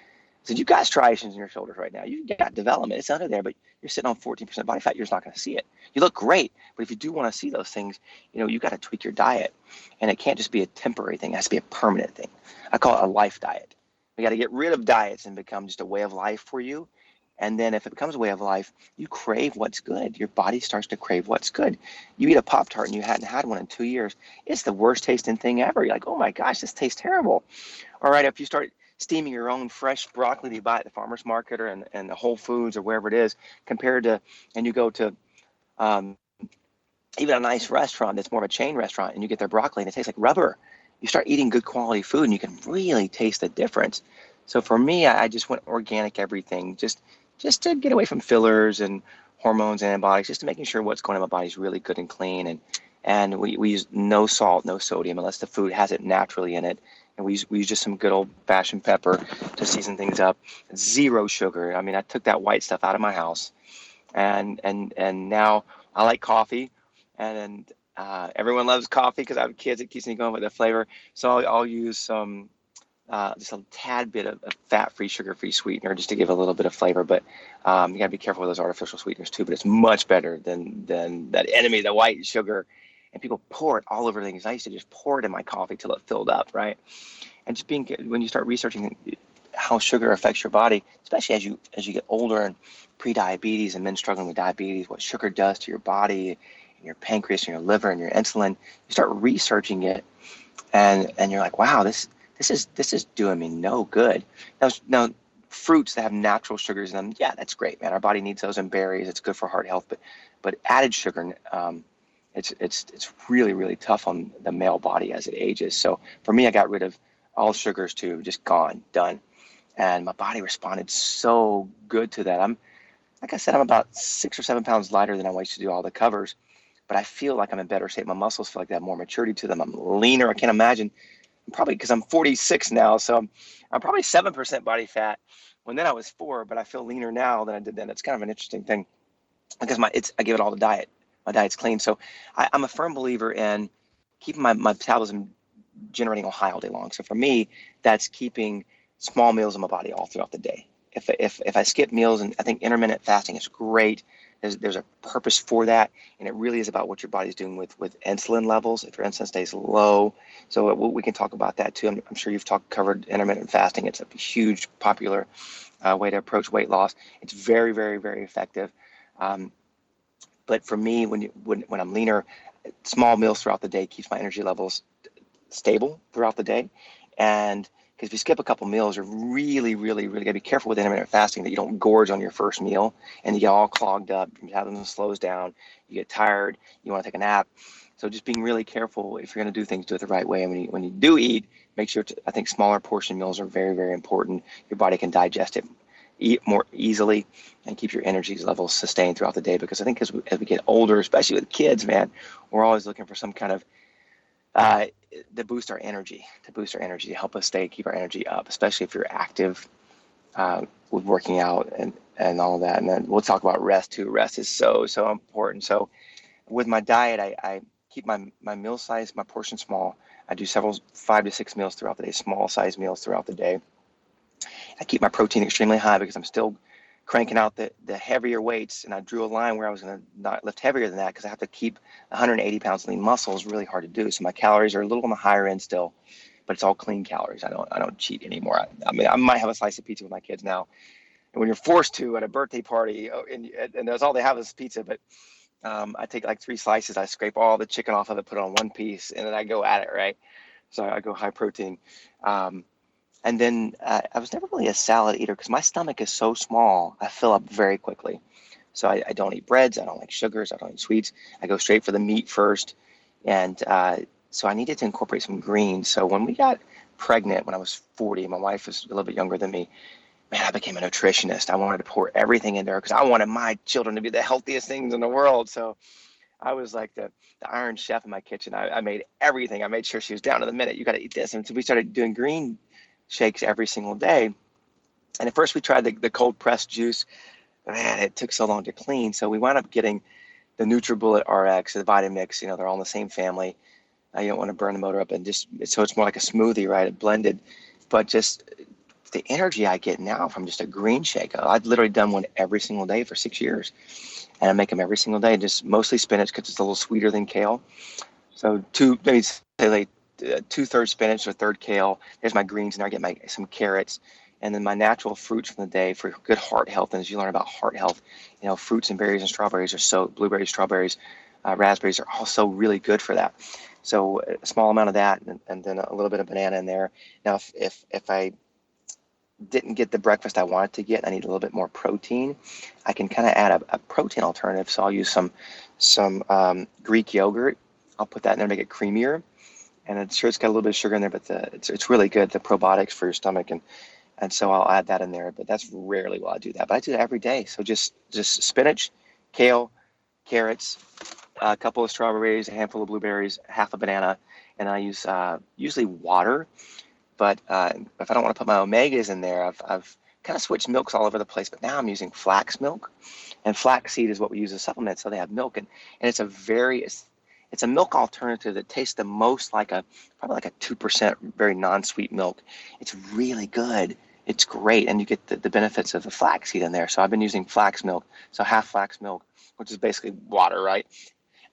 said, you got striations in your shoulders right now. You got development. It's under there, but you're sitting on 14% body fat. You're just not going to see it. You look great, but if you do want to see those things, you got to tweak your diet, and it can't just be a temporary thing. It has to be a permanent thing. I call it a life diet. We got to get rid of diets and become just a way of life for you. And then if it becomes a way of life, you crave what's good. Your body starts to crave what's good. You eat a Pop-Tart and you hadn't had one in 2 years. It's the worst tasting thing ever. You're like, oh my gosh, this tastes terrible. All right, if you start steaming your own fresh broccoli that you buy at the farmer's market or in the Whole Foods or wherever it is, compared to, and you go to um, even a nice restaurant that's more of a chain restaurant and you get their broccoli and it tastes like rubber. You start eating good quality food and you can really taste the difference. So for me, I just went organic everything, just to get away from fillers and hormones and antibiotics, just to making sure what's going in my body is really good and clean. And we use no salt, no sodium, unless the food has it naturally in it. And we use just some good old fashioned pepper to season things up. Zero sugar. I mean, I took that white stuff out of my house, and now I like coffee, and everyone loves coffee because I have kids. It keeps me going with the flavor. So I'll use some just a tad bit of fat-free, sugar-free sweetener just to give a little bit of flavor. But you gotta be careful with those artificial sweeteners too. But it's much better than that enemy, the white sugar. And people pour it all over things. I used to just pour it in my coffee till it filled up, right? And just when you start researching how sugar affects your body, especially as you get older and pre-diabetes and men struggling with diabetes, what sugar does to your body, and your pancreas and your liver and your insulin, you start researching it, and you're like, wow, this is doing me no good. Now fruits that have natural sugars in them, yeah, that's great, man. Our body needs those, and berries. It's good for heart health, but added sugar, it's really, really tough on the male body as it ages. So for me, I got rid of all sugars too, just gone, done. And my body responded so good to that. Like I said, I'm about 6 or 7 pounds lighter than I used to do all the covers, but I feel like I'm in better shape. My muscles feel like they have more maturity to them. I'm leaner. I can't imagine, probably because I'm 46 now. So I'm probably 7% body fat when then I was 4, but I feel leaner now than I did then. It's kind of an interesting thing because I give it all to diet. My diet's clean. So I'm a firm believer in keeping my metabolism generating high all day long. So for me, that's keeping small meals in my body all throughout the day. If I skip meals, and I think intermittent fasting is great. There's a purpose for that, and it really is about what your body's doing with insulin levels. If your insulin stays low, so we can talk about that too. I'm sure you've covered intermittent fasting. It's a huge popular way to approach weight loss. It's very, very, very effective. But for me, when I'm leaner, small meals throughout the day keeps my energy levels stable throughout the day. And because if you skip a couple meals, you're really, really, really got to be careful with intermittent fasting that you don't gorge on your first meal and you get all clogged up. Your metabolism slows down. You get tired. You want to take a nap. So just being really careful if you're going to do things, do it the right way. And when you do eat, make sure I think smaller portion meals are very, very important. Your body can digest it, eat more easily, and keep your energy levels sustained throughout the day. Because I think as we get older, especially with kids, man, we're always looking for some kind of to boost our energy, to help us keep our energy up, especially if you're active with working out and all that. And then we'll talk about rest too. Rest is so, so important. So with my diet, I keep my meal size, my portion small. I do 5 to 6 meals throughout the day, small size meals throughout the day. I keep my protein extremely high because I'm still cranking out the heavier weights, and I drew a line where I was going to not lift heavier than that because I have to keep 180 pounds lean muscle is really hard to do. So my calories are a little on the higher end still, but it's all clean calories. I don't cheat anymore. I mean, I might have a slice of pizza with my kids now, and when you're forced to at a birthday party, and that's all they have is pizza, but I take like 3 slices, I scrape all the chicken off of it, put it on one piece, and then I go at it, right? So I go high protein. And then I was never really a salad eater because my stomach is so small. I fill up very quickly. So I don't eat breads. I don't like sugars. I don't eat sweets. I go straight for the meat first. And so I needed to incorporate some greens. So when we got pregnant, when I was 40, my wife was a little bit younger than me, man, I became a nutritionist. I wanted to pour everything in there because I wanted my children to be the healthiest things in the world. So I was like the Iron Chef in my kitchen. I made everything. I made sure she was down to the minute. You got to eat this. And so we started doing green shakes every single day. And at first we tried the cold pressed juice. Man, it took so long to clean. So we wound up getting the NutriBullet RX, the Vitamix. They're all in the same family. You don't want to burn the motor up, and so it's more like a smoothie, right? It blended. But just the energy I get now from just a green shake. I've literally done one every single day for 6 years. And I make them every single day, just mostly spinach because it's a little sweeter than kale. So maybe say like 2/3 spinach or 1/3 kale. There's my greens, and I get some carrots, And then my natural fruits from the day for good heart health. And as you learn about heart health, fruits and berries and strawberries blueberries, strawberries, raspberries are also really good for that. So a small amount of that, and then a little bit of banana in there. Now, if I didn't get the breakfast I wanted to get, I need a little bit more protein, I can kind of add a protein alternative. So I'll use some Greek yogurt. I'll put that in there to make it creamier. And it's got a little bit of sugar in there, but it's really good, the probiotics for your stomach. And so I'll add that in there, but that's rarely will I do that. But I do that every day. So just spinach, kale, carrots, a couple of strawberries, a handful of blueberries, half a banana, and I use usually water. But if I don't want to put my omegas in there, I've kind of switched milks all over the place. But now I'm using flax milk, and flaxseed is what we use as a supplement. So they have milk, and it's a milk alternative that tastes the most probably like a 2% very non-sweet milk. It's really good. It's great, and you get the benefits of the flaxseed in there. So I've been using flax milk, so half flax milk, which is basically water, right?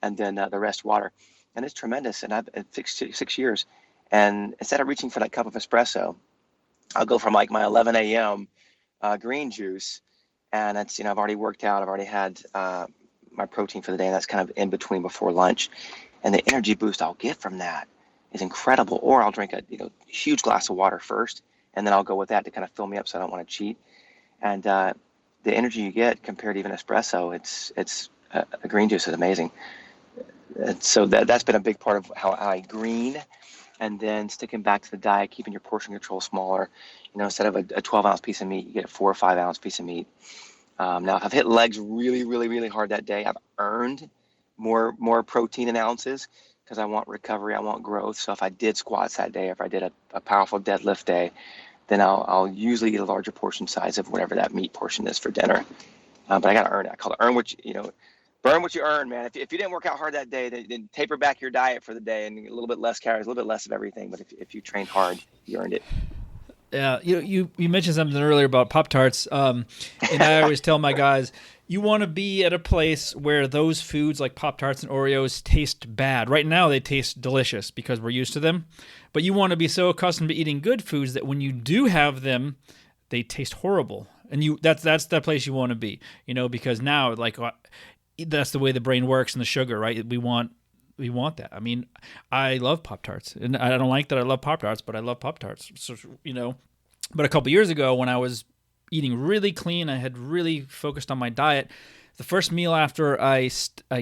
And then the rest water, and it's tremendous. And I've 6 years, and instead of reaching for that cup of espresso, I'll go from like my 11 a.m. Green juice, and it's I've already worked out, I've already had my protein for the day, and that's kind of in between before lunch, and the energy boost I'll get from that is incredible. Or I'll drink a huge glass of water first, and then I'll go with that to kind of fill me up, so I don't want to cheat. And the energy you get compared to even espresso, it's a green juice is amazing. And so that's been a big part of how I green. And then sticking back to the diet, keeping your portion control smaller. Instead of a 12-ounce piece of meat, you get a 4 or 5 ounce piece of meat. Now, if I've hit legs really, really, really hard that day, I've earned more protein in ounces because I want recovery, I want growth. So if I did squats that day, if I did a powerful deadlift day, then I'll usually eat a larger portion size of whatever that meat portion is for dinner. But I got to earn it. I call it burn what you earn, man. If you didn't work out hard that day, then taper back your diet for the day and a little bit less calories, a little bit less of everything. But if you trained hard, you earned it. Yeah, you mentioned something earlier about Pop-Tarts, and I always tell my guys, you want to be at a place where those foods like Pop-Tarts and Oreos taste bad. Right now they taste delicious because we're used to them, but you want to be so accustomed to eating good foods that when you do have them, they taste horrible. And that's the place you want to be, because now that's the way the brain works and the sugar, right? We want that. I mean, I love Pop-Tarts, and I don't like that I love Pop-Tarts, but I love Pop-Tarts. So, but a couple years ago when I was eating really clean, I had really focused on my diet. The first meal after I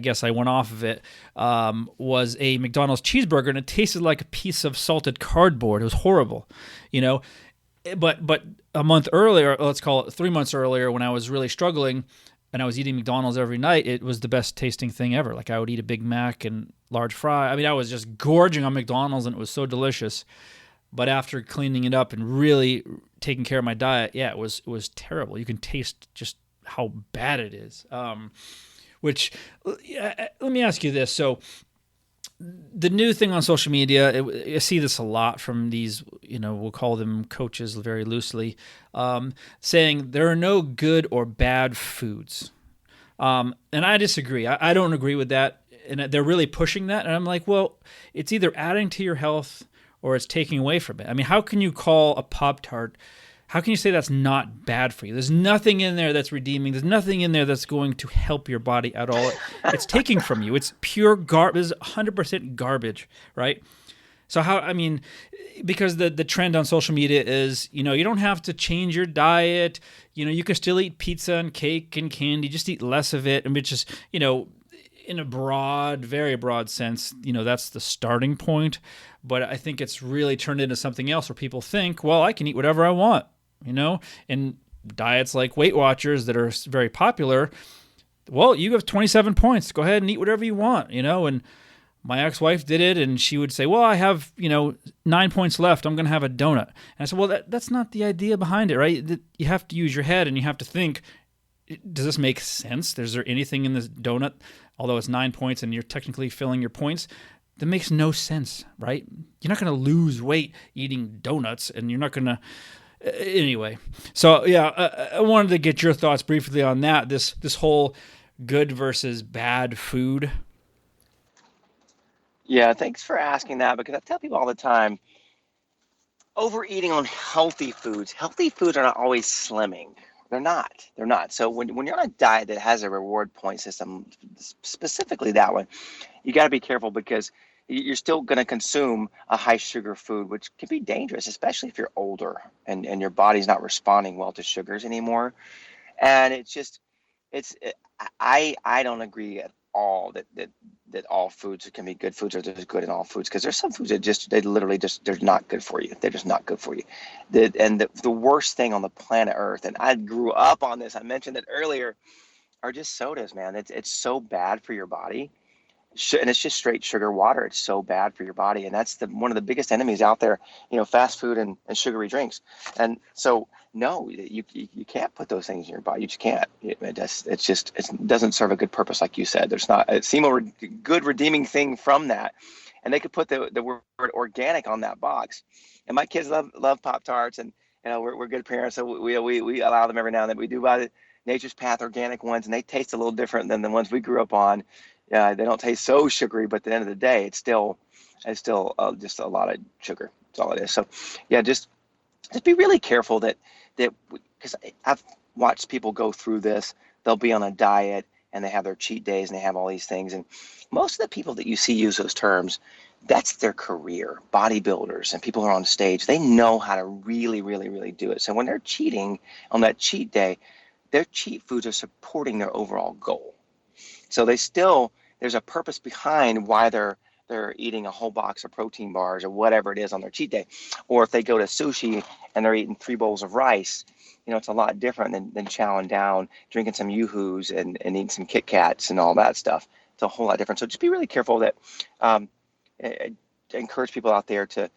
guess I went off of it was a McDonald's cheeseburger, and it tasted like a piece of salted cardboard. It was horrible, But a month earlier, let's call it 3 months earlier, when I was really struggling, and I was eating McDonald's every night, it was the best tasting thing ever. Like I would eat a Big Mac and large fry. I mean, I was just gorging on McDonald's, and it was so delicious. But after cleaning it up and really taking care of my diet, yeah, it was terrible. You can taste just how bad it is. Let me ask you this. So the new thing on social media, I see this a lot from these, we'll call them coaches very loosely, saying there are no good or bad foods. And I disagree. I don't agree with that. And they're really pushing that. And I'm like, well, it's either adding to your health or it's taking away from it. I mean, how can you call a Pop-Tart, how can you say that's not bad for you? There's nothing in there that's redeeming. There's nothing in there that's going to help your body at all. It's taking from you. It's pure garbage. It's 100% garbage, right? So because the trend on social media is, you don't have to change your diet. You can still eat pizza and cake and candy. Just eat less of it. And it's just, in a very broad sense, that's the starting point. But I think it's really turned into something else where people think, well, I can eat whatever I want, and diets like Weight Watchers that are very popular. Well, you have 27 points. Go ahead and eat whatever you want, and my ex-wife did it, and she would say, well, I have, 9 points left. I'm going to have a donut. And I said, well, that's not the idea behind it, right? You have to use your head, and you have to think, does this make sense? Is there anything in this donut, although it's 9 points and you're technically filling your points? That makes no sense, right? You're not going to lose weight eating donuts, and you're not going to... Anyway, so yeah, I wanted to get your thoughts briefly on that, this whole good versus bad food. Yeah, thanks for asking that, because I tell people all the time, overeating on healthy foods are not always slimming. They're not. So when you're on a diet that has a reward point system, specifically that one, you got to be careful because you're still going to consume a high sugar food, which can be dangerous, especially if you're older and your body's not responding well to sugars anymore. And it's I don't agree at all that all foods can be good foods or there's good in all foods, because there's some foods that they literally just they're not good for you. They're just not good for you. The worst thing on the planet Earth, and I grew up on this, I mentioned it earlier, are just sodas, man. It's so bad for your body. And it's just straight sugar water. It's so bad for your body, and that's one of the biggest enemies out there. Fast food and sugary drinks. And so, no, you can't put those things in your body. You just can't. It doesn't serve a good purpose, like you said. There's not a single good redeeming thing from that. And they could put the word organic on that box. And my kids love Pop-Tarts, and we're good parents, so we allow them every now and then. We do buy the Nature's Path organic ones, and they taste a little different than the ones we grew up on. Yeah, they don't taste so sugary, but at the end of the day, it's still just a lot of sugar. That's all it is. So, yeah, just be really careful that because I've watched people go through this. They'll be on a diet and they have their cheat days and they have all these things. And most of the people that you see use those terms, that's their career. Bodybuilders and people who are on stage, they know how to really, really, really do it. So when they're cheating on that cheat day, their cheat foods are supporting their overall goal. So there's a purpose behind why they're eating a whole box of protein bars or whatever it is on their cheat day. Or if they go to sushi and they're eating 3 bowls of rice, it's a lot different than chowing down, drinking some Yoo-Hoos and eating some Kit Kats and all that stuff. It's a whole lot different. So just be really careful that I encourage people out there to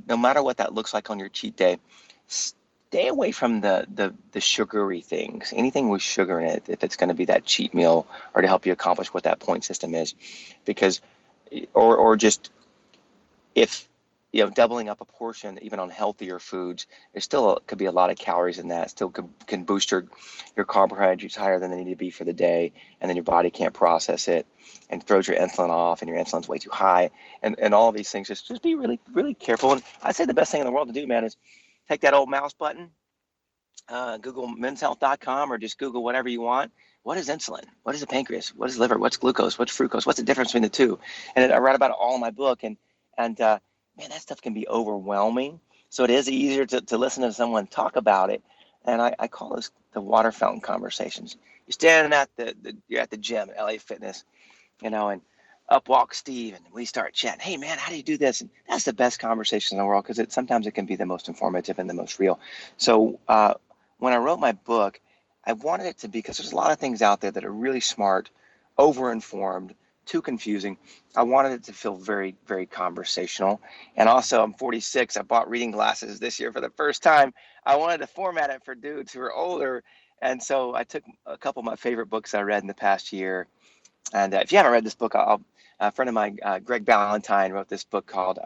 no matter what that looks like on your cheat day, stay away from the sugary things, anything with sugar in it, if it's going to be that cheat meal or to help you accomplish what that point system is. Because, or just if, doubling up a portion, even on healthier foods, there still could be a lot of calories in that. Still can boost your carbohydrates higher than they need to be for the day, and then your body can't process it and throws your insulin off, and your insulin's way too high, and all of these things. Just be really, really careful. And I'd say the best thing in the world to do, man, is take that old mouse button, Google menshealth.com, or just Google whatever you want. What is insulin? What is the pancreas? What is liver? What's glucose? What's fructose? What's the difference between the two? And I write about it all in my book. And man, that stuff can be overwhelming. So it is easier to listen to someone talk about it. And I call those the water fountain conversations. You're standing you're at the gym, LA Fitness, and up walks Steve, and we start chatting. Hey, man, how do you do this? And that's the best conversation in the world, because sometimes it can be the most informative and the most real. So when I wrote my book, I wanted it to be, because there's a lot of things out there that are really smart, over-informed, too confusing. I wanted it to feel very, very conversational. And also, I'm 46. I bought reading glasses this year for the first time. I wanted to format it for dudes who are older. And so I took a couple of my favorite books I read in the past year. And if you haven't read this book, a friend of mine, Greg Ballantyne, wrote this book called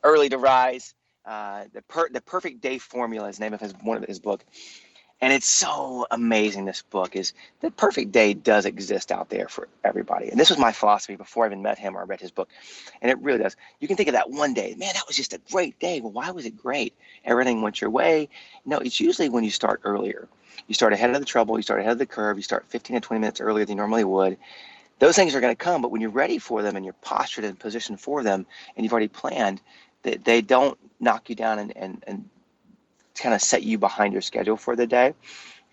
Early to Rise. The Perfect Day Formula is the name of one of his book. And it's so amazing. This book is the perfect day does exist out there for everybody. And this was my philosophy before I even met him or read his book. And it really does. You can think of that one day, man, that was just a great day. Well, why was it great? Everything went your way. No, it's usually when you start earlier. You start ahead of the trouble. You start ahead of the curve. You start 15 to 20 minutes earlier than you normally would. Those things are going to come. But when you're ready for them and you're postured and positioned for them and you've already planned, they don't knock you down and kind of set you behind your schedule for the day.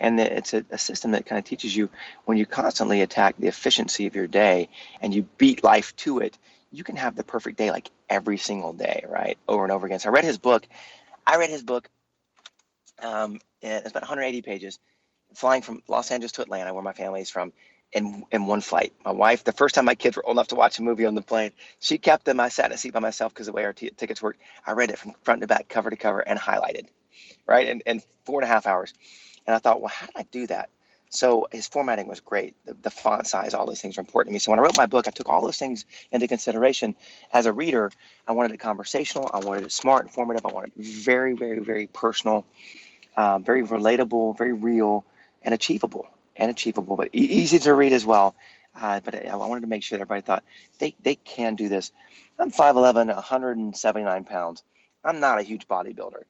And it's a system that kind of teaches you, when you constantly attack the efficiency of your day and you beat life to it, you can have the perfect day like every single day, right? Over and over again. So I read his book. And it's about 180 pages, flying from Los Angeles to Atlanta, where my family is from, in one flight. My wife, the first time my kids were old enough to watch a movie on the plane, she kept them. I sat in a seat by myself because of the way our tickets worked. I read it from front to back, cover to cover, and highlighted, right? And 4.5 hours. And I thought, well, how did I do that? So his formatting was great. The font size, all those things are important to me. So when I wrote my book, I took all those things into consideration. As a reader, I wanted it conversational. I wanted it smart, informative. I wanted it very, very, very personal, very relatable, very real, and achievable, but easy to read as well. But I wanted to make sure that everybody thought they can do this. I'm 5'11", 179 pounds. I'm not a huge bodybuilder.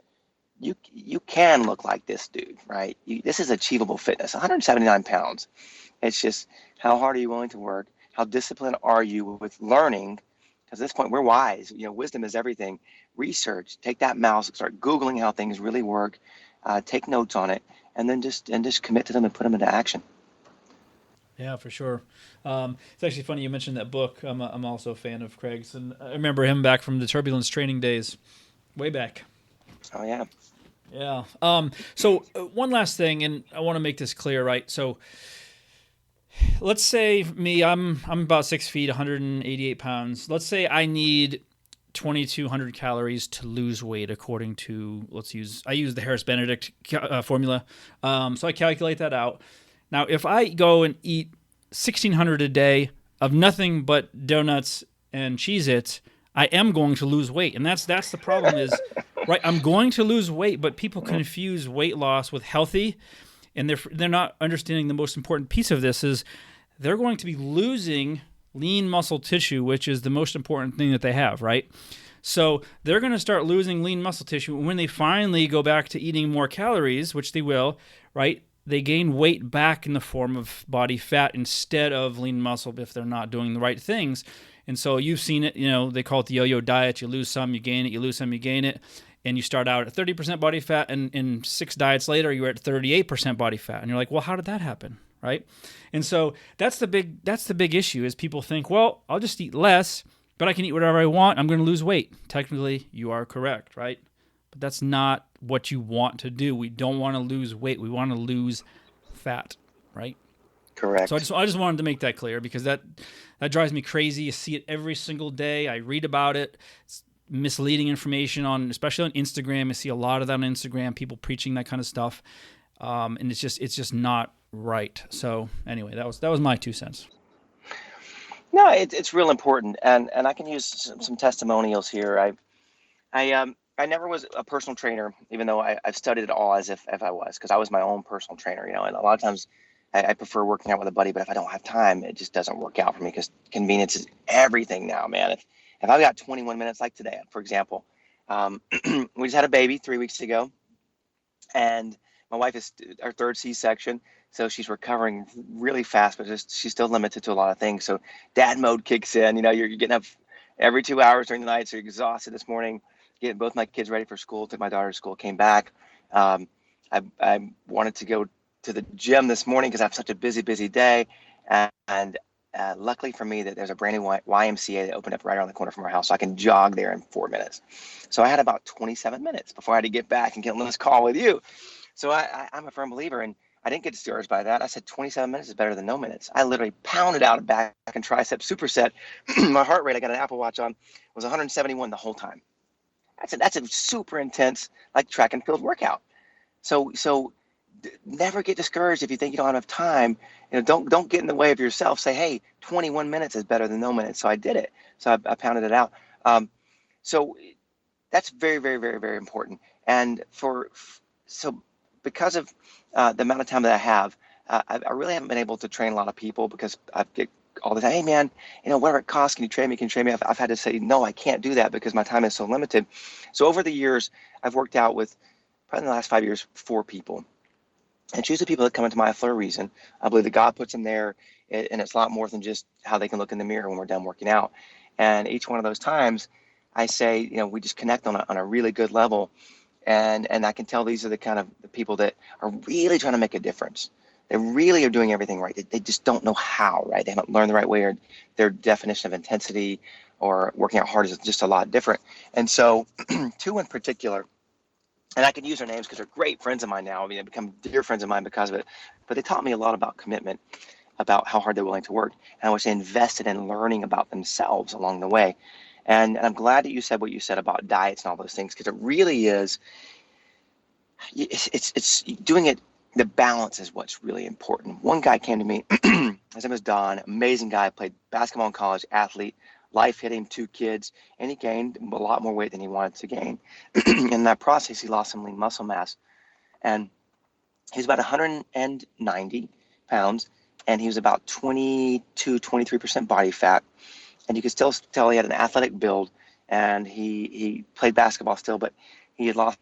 You can look like this dude, right? This is achievable fitness. 179 pounds. It's just how hard are you willing to work? How disciplined are you with learning? Because at this point, we're wise. Wisdom is everything. Research. Take that mouse. Start Googling how things really work. Take notes on it, and then just commit to them and put them into action. Yeah, for sure. It's actually funny you mentioned that book. I'm also a fan of Craig's, and I remember him back from the Turbulence training days, way back. Oh yeah. Yeah. So one last thing, and I want to make this clear, right? So let's say me, I'm about 6 feet, 188 pounds. Let's say I need 2,200 calories to lose weight, according to I use the Harris Benedict formula. So I calculate that out. Now, if I go and eat 1,600 a day of nothing but donuts and Cheez-Its, I am going to lose weight, and that's the problem is, right? I'm going to lose weight, but people confuse weight loss with healthy, and they're not understanding the most important piece of this is they're going to be losing lean muscle tissue, which is the most important thing that they have, right? So they're going to start losing lean muscle tissue when they finally go back to eating more calories, which they will, right? They gain weight back in the form of body fat instead of lean muscle if they're not doing the right things. And so you've seen it, they call it the yo-yo diet. You lose some, you gain it, you lose some, you gain it. And you start out at 30% body fat, and in 6 diets later, you're at 38% body fat. And you're like, well, how did that happen, right? And so that's the big issue is people think, well, I'll just eat less, but I can eat whatever I want. I'm going to lose weight. Technically, you are correct, right? But that's not what you want to do. We don't want to lose weight. We want to lose fat, right? Correct. So I just wanted to make that clear because that drives me crazy. You see it every single day. I read about it. It's misleading information especially on Instagram. I see a lot of that on Instagram, people preaching that kind of stuff. And it's just not right. So anyway, that was my 2 cents. No, it's real important, and I can use some testimonials here. I never was a personal trainer, even though I've studied it all as if I was, because I was my own personal trainer, and a lot of times I prefer working out with a buddy, but if I don't have time, it just doesn't work out for me because convenience is everything now, man. If I've got 21 minutes, like today, for example, we just had a baby 3 weeks ago, and my wife is our 3rd C-section, so she's recovering really fast, but she's still limited to a lot of things. So dad mode kicks in. You're getting up every 2 hours during the night, so you're exhausted. This morning, getting both my kids ready for school, took my daughter to school, came back. I wanted to go to the gym this morning because I have such a busy day, and luckily for me that there's a brand new YMCA that opened up right around the corner from our house, so I can jog there in 4 minutes. So I had about 27 minutes before I had to get back and get on this call with you. So I'm a firm believer, and I didn't get discouraged by that. I said 27 minutes is better than no minutes. I literally pounded out a back and tricep superset. My heart rate, I got an Apple Watch on, was 171 the whole time. That's a super intense, like, track and field workout. So never get discouraged if you think you don't have enough time. Don't get in the way of yourself. Say, hey, 21 minutes is better than no minutes. So I did it. So I pounded it out. So that's very, very, very, very important. And so because of the amount of time that I have, I really haven't been able to train a lot of people because I get all the time, hey man, whatever it costs, can you train me? I've had to say, no, I can't do that because my time is so limited. So over the years, I've worked out with, probably in the last 5 years, 4 people. And choose the people that come into my life for a reason. I believe that God puts them there, and it's a lot more than just how they can look in the mirror when we're done working out. And each one of those times, I say, we just connect on a really good level, and I can tell these are the kind of the people that are really trying to make a difference. They really are doing everything right. They just don't know how, right? They haven't learned the right way, or their definition of intensity or working out hard is just a lot different. And so 2 in particular, and I can use their names because they're great friends of mine now. They've become dear friends of mine because of it. But they taught me a lot about commitment, about how hard they're willing to work, and how much they invested in learning about themselves along the way. And I'm glad that you said what you said about diets and all those things, because it really is, it's doing it, the balance is what's really important. One guy came to me, his name was Don, amazing guy, played basketball in college, athlete. Life hit him, 2 kids, and he gained a lot more weight than he wanted to gain. In that process, he lost some lean muscle mass. And he's about 190 pounds, and he was about 22, 23% body fat. And you could still tell he had an athletic build, and he played basketball still, but he had lost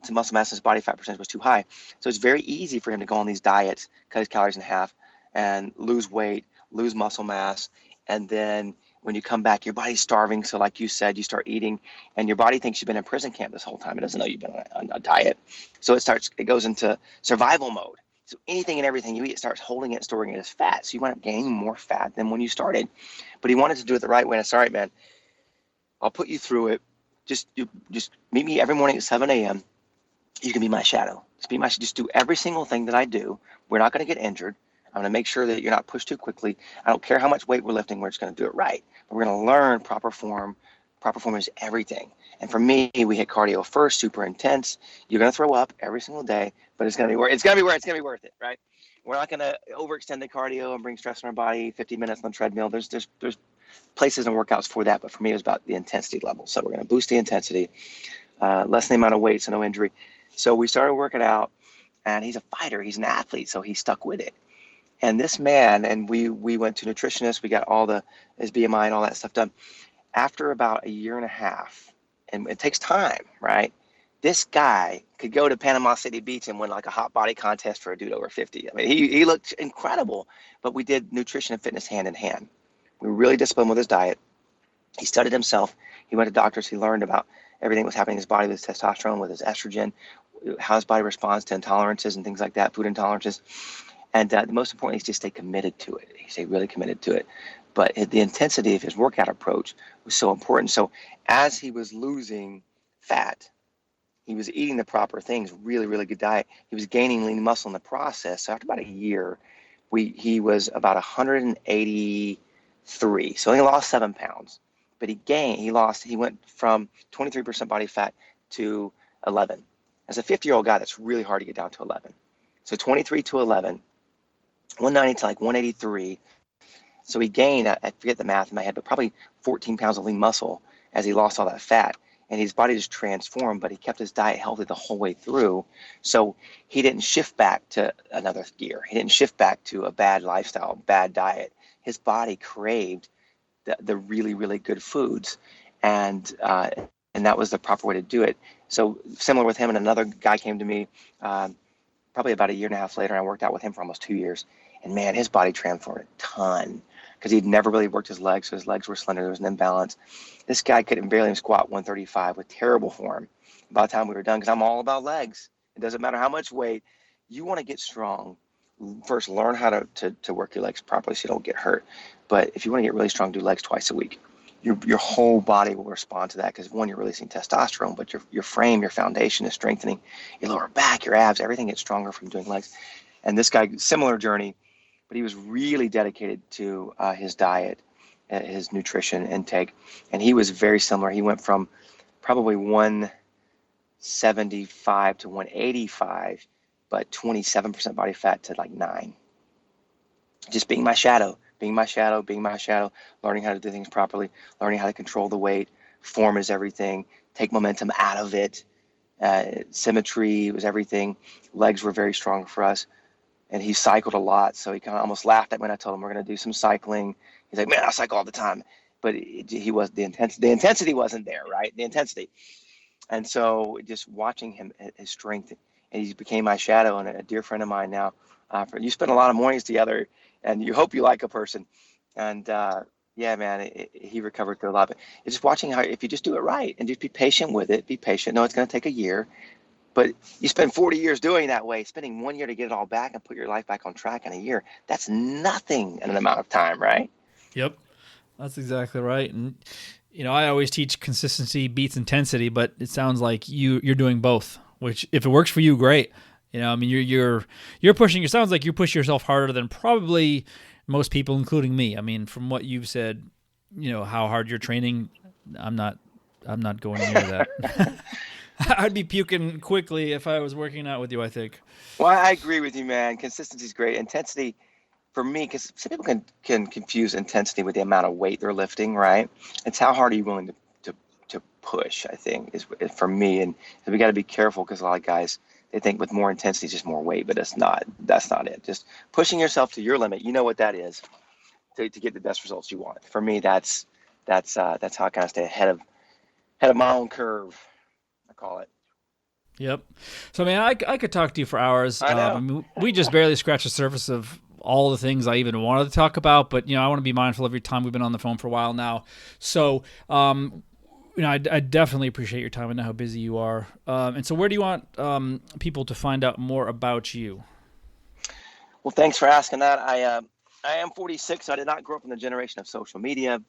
to muscle mass, and his body fat percentage was too high. So it's very easy for him to go on these diets, cut his calories in half, and lose weight, lose muscle mass, and then when you come back, your body's starving. So like you said, you start eating, and your body thinks you've been in prison camp this whole time. It doesn't know you've been on a diet. So it goes into survival mode. So anything and everything you eat, it starts holding it, storing it as fat. So you wind up gaining more fat than when you started. But he wanted to do it the right way. And I said, all right, man, I'll put you through it. Just meet me every morning at 7 a.m. You can be my shadow. Just do every single thing that I do. We're not going to get injured. I'm going to make sure that you're not pushed too quickly. I don't care how much weight we're lifting. We're just going to do it right. But we're going to learn proper form. Proper form is everything. And for me, we hit cardio first, super intense. You're going to throw up every single day, but it's going to be worth it, right? We're not going to overextend the cardio and bring stress on our body. 50 minutes on the treadmill. There's places and workouts for that, but for me, it was about the intensity level. So we're going to boost the intensity, lessen the amount of weight, so no injury. So we started working out, and he's a fighter. He's an athlete, so he stuck with it. And this man, and we went to nutritionists. We got his BMI and all that stuff done. After about a year and a half, and it takes time, right? This guy could go to Panama City Beach and win like a hot body contest for a dude over 50. I mean, he looked incredible, but we did nutrition and fitness hand in hand. We were really disciplined with his diet. He studied himself. He went to doctors. He learned about everything that was happening in his body with his testosterone, with his estrogen, how his body responds to intolerances and things like that, food intolerances. And the most important is to stay committed to it. He stayed really committed to it. But the intensity of his workout approach was so important. So as he was losing fat, he was eating the proper things, really, really good diet. He was gaining lean muscle in the process. So after about a year, he was about 183. So he lost 7 pounds. But he went from 23% body fat to 11. As a 50-year-old guy, that's really hard to get down to 11. So 23 to 11, 190 to like 183. So he gained, I forget the math in my head, but probably 14 pounds of lean muscle as he lost all that fat. And his body just transformed, but he kept his diet healthy the whole way through. So he didn't shift back to another gear. He didn't shift back to a bad lifestyle, bad diet. His body craved the really, really good foods. And that was the proper way to do it. So similar with him, and another guy came to me probably about a year and a half later, and I worked out with him for almost 2 years. And man, his body transformed a ton because he'd never really worked his legs, so his legs were slender. There was an imbalance. This guy couldn't barely even squat 135 with terrible form by the time we were done, because I'm all about legs. It doesn't matter how much weight. You want to get strong. First, learn how to work your legs properly so you don't get hurt. But if you want to get really strong, do legs twice a week. Your whole body will respond to that because, one, you're releasing testosterone, but your frame, your foundation is strengthening. Your lower back, your abs, everything gets stronger from doing legs. And this guy, similar journey, but he was really dedicated to his diet, his nutrition intake, and he was very similar. He went from probably 175 to 185, but 27% body fat to like 9. Just being my shadow, learning how to do things properly, learning how to control the weight. Form is everything. Take momentum out of it. Symmetry was everything. Legs were very strong for us. And he cycled a lot, so he kind of almost laughed at me when I told him we're going to do some cycling. He's like, man, I cycle all the time. But the intensity wasn't there, right? The intensity. And so just watching him, his strength, and he became my shadow and a dear friend of mine now. You spend a lot of mornings together, and you hope you like a person. And yeah, man, he recovered through a lot. But it's just watching how, if you just do it right and just be patient with it, be patient. No, it's going to take a year. But you spend 40 years doing that way, spending 1 year to get it all back and put your life back on track in a year. That's nothing in an amount of time, right? Yep, that's exactly right. And I always teach consistency beats intensity, but it sounds like you're doing both. Which, if it works for you, great. I mean, you're pushing. It sounds like you push yourself harder than probably most people, including me. I mean, from what you've said, how hard you're training. I'm not going near that. I'd be puking quickly if I was working out with you, I think. Well, I agree with you, man. Consistency is great. Intensity, for me, because some people can confuse intensity with the amount of weight they're lifting, right? It's how hard are you willing to push, I think, is for me. And we got to be careful because a lot of guys, they think with more intensity, just more weight, but that's not it. Just pushing yourself to your limit. You know what that is to get the best results you want. For me, that's that's how I kind of stay ahead of my own curve, I call it. Yep. So, man, I could talk to you for hours. I know. I mean, we just barely scratched the surface of all the things I even wanted to talk about, but, I want to be mindful of your time. We've been on the phone for a while now. So, I definitely appreciate your time. I know how busy you are. And so where do you want people to find out more about you? Well, thanks for asking that. I am 46, so I did not grow up in the generation of social media.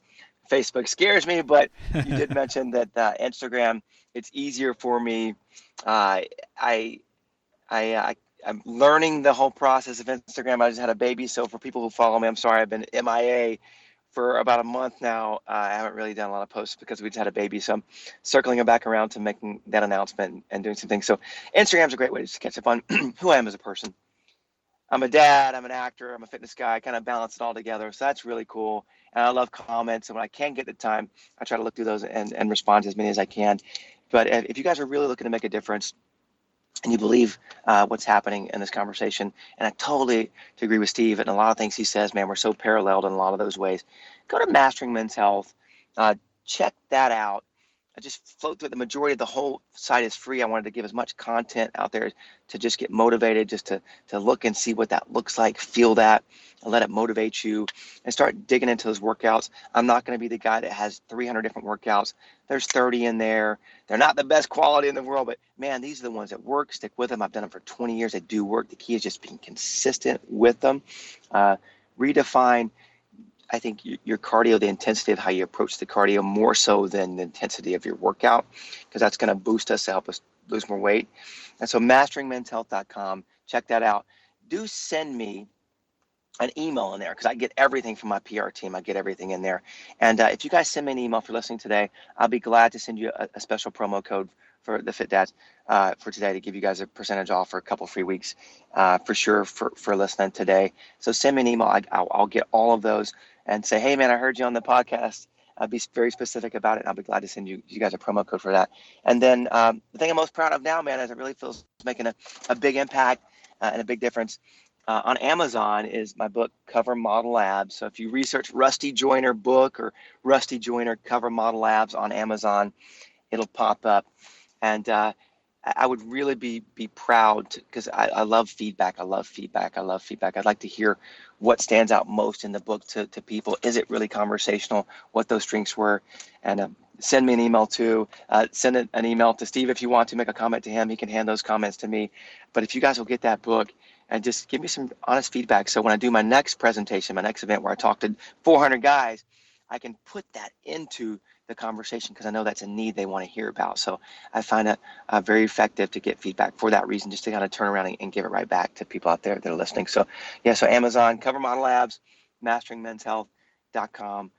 Facebook scares me, but you did mention that Instagram, it's easier for me. I'm learning the whole process of Instagram. I just had a baby, so for people who follow me, I'm sorry, I've been MIA for about a month now. I haven't really done a lot of posts because we just had a baby, so I'm circling it back around to making that announcement and doing some things. So Instagram's a great way to just catch up on who I am as a person. I'm a dad, I'm an actor, I'm a fitness guy. I kind of balance it all together. So that's really cool. And I love comments. And when I can get the time, I try to look through those and respond to as many as I can. But if you guys are really looking to make a difference and you believe what's happening in this conversation, and I totally agree with Steve and a lot of things he says, man, we're so paralleled in a lot of those ways. Go to Mastering Men's Health. Check that out. I just float through it. The majority of the whole site is free. I wanted to give as much content out there to just get motivated, just to look and see what that looks like, feel that, and let it motivate you, and start digging into those workouts. I'm not going to be the guy that has 300 different workouts. There's 30 in there. They're not the best quality in the world, but man, these are the ones that work. Stick with them. I've done them for 20 years. They do work. The key is just being consistent with them. Redefine, I think, your cardio, the intensity of how you approach the cardio, more so than the intensity of your workout, because that's going to boost us to help us lose more weight. And so masteringmenshealth.com, check that out. Do send me an email in there, because I get everything from my PR team. I get everything in there. And if you guys send me an email for listening today, I'll be glad to send you a special promo code for the Fit Dads for today, to give you guys a percentage off for a couple free weeks for sure for listening today. So send me an email. I'll get all of those and say, hey, man, I heard you on the podcast. I'll be very specific about it. And I'll be glad to send you guys a promo code for that. And then the thing I'm most proud of now, man, is it really feels making a big impact and a big difference on Amazon is my book, Cover Model Abs. So if you research Rusty Joyner book or Rusty Joyner Cover Model Abs on Amazon, it'll pop up. And I would really be proud, because I love feedback. I'd like to hear what stands out most in the book to people. Is it really conversational? What those strengths were? And send me an email too. Send an email to Steve if you want to make a comment to him. He can hand those comments to me. But if you guys will get that book and just give me some honest feedback, so when I do my next presentation, my next event where I talk to 400 guys, I can put that into the conversation, because I know that's a need they want to hear about. So I find it very effective to get feedback for that reason, just to kind of turn around and give it right back to people out there that are listening. So yeah, so Amazon, Cover Model Labs, masteringmenshealth.com.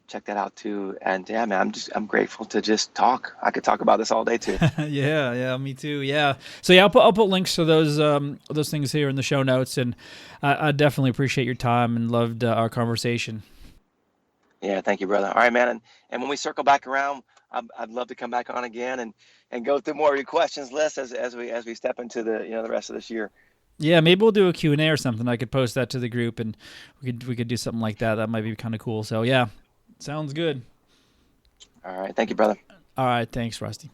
Check that out too. And yeah, man, I'm grateful to just talk. I could talk about this all day too. Yeah, me too. Yeah. So yeah, I'll put links to those things here in the show notes, and I definitely appreciate your time and loved our conversation. Yeah, thank you, brother. All right, man. And when we circle back around, I'd love to come back on again and go through more of your questions list as we step into the rest of this year. Yeah, maybe we'll do a Q&A or something. I could post that to the group, and we could do something like that. That might be kind of cool. So yeah, sounds good. All right, thank you, brother. All right, thanks, Rusty.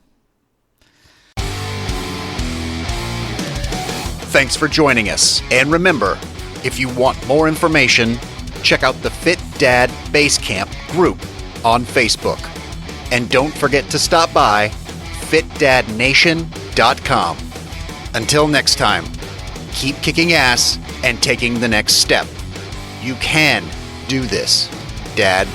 Thanks for joining us. And remember, if you want more information, check out the Fit Dad Basecamp group on Facebook. And don't forget to stop by fitdadnation.com. Until next time, keep kicking ass and taking the next step. You can do this, Dad.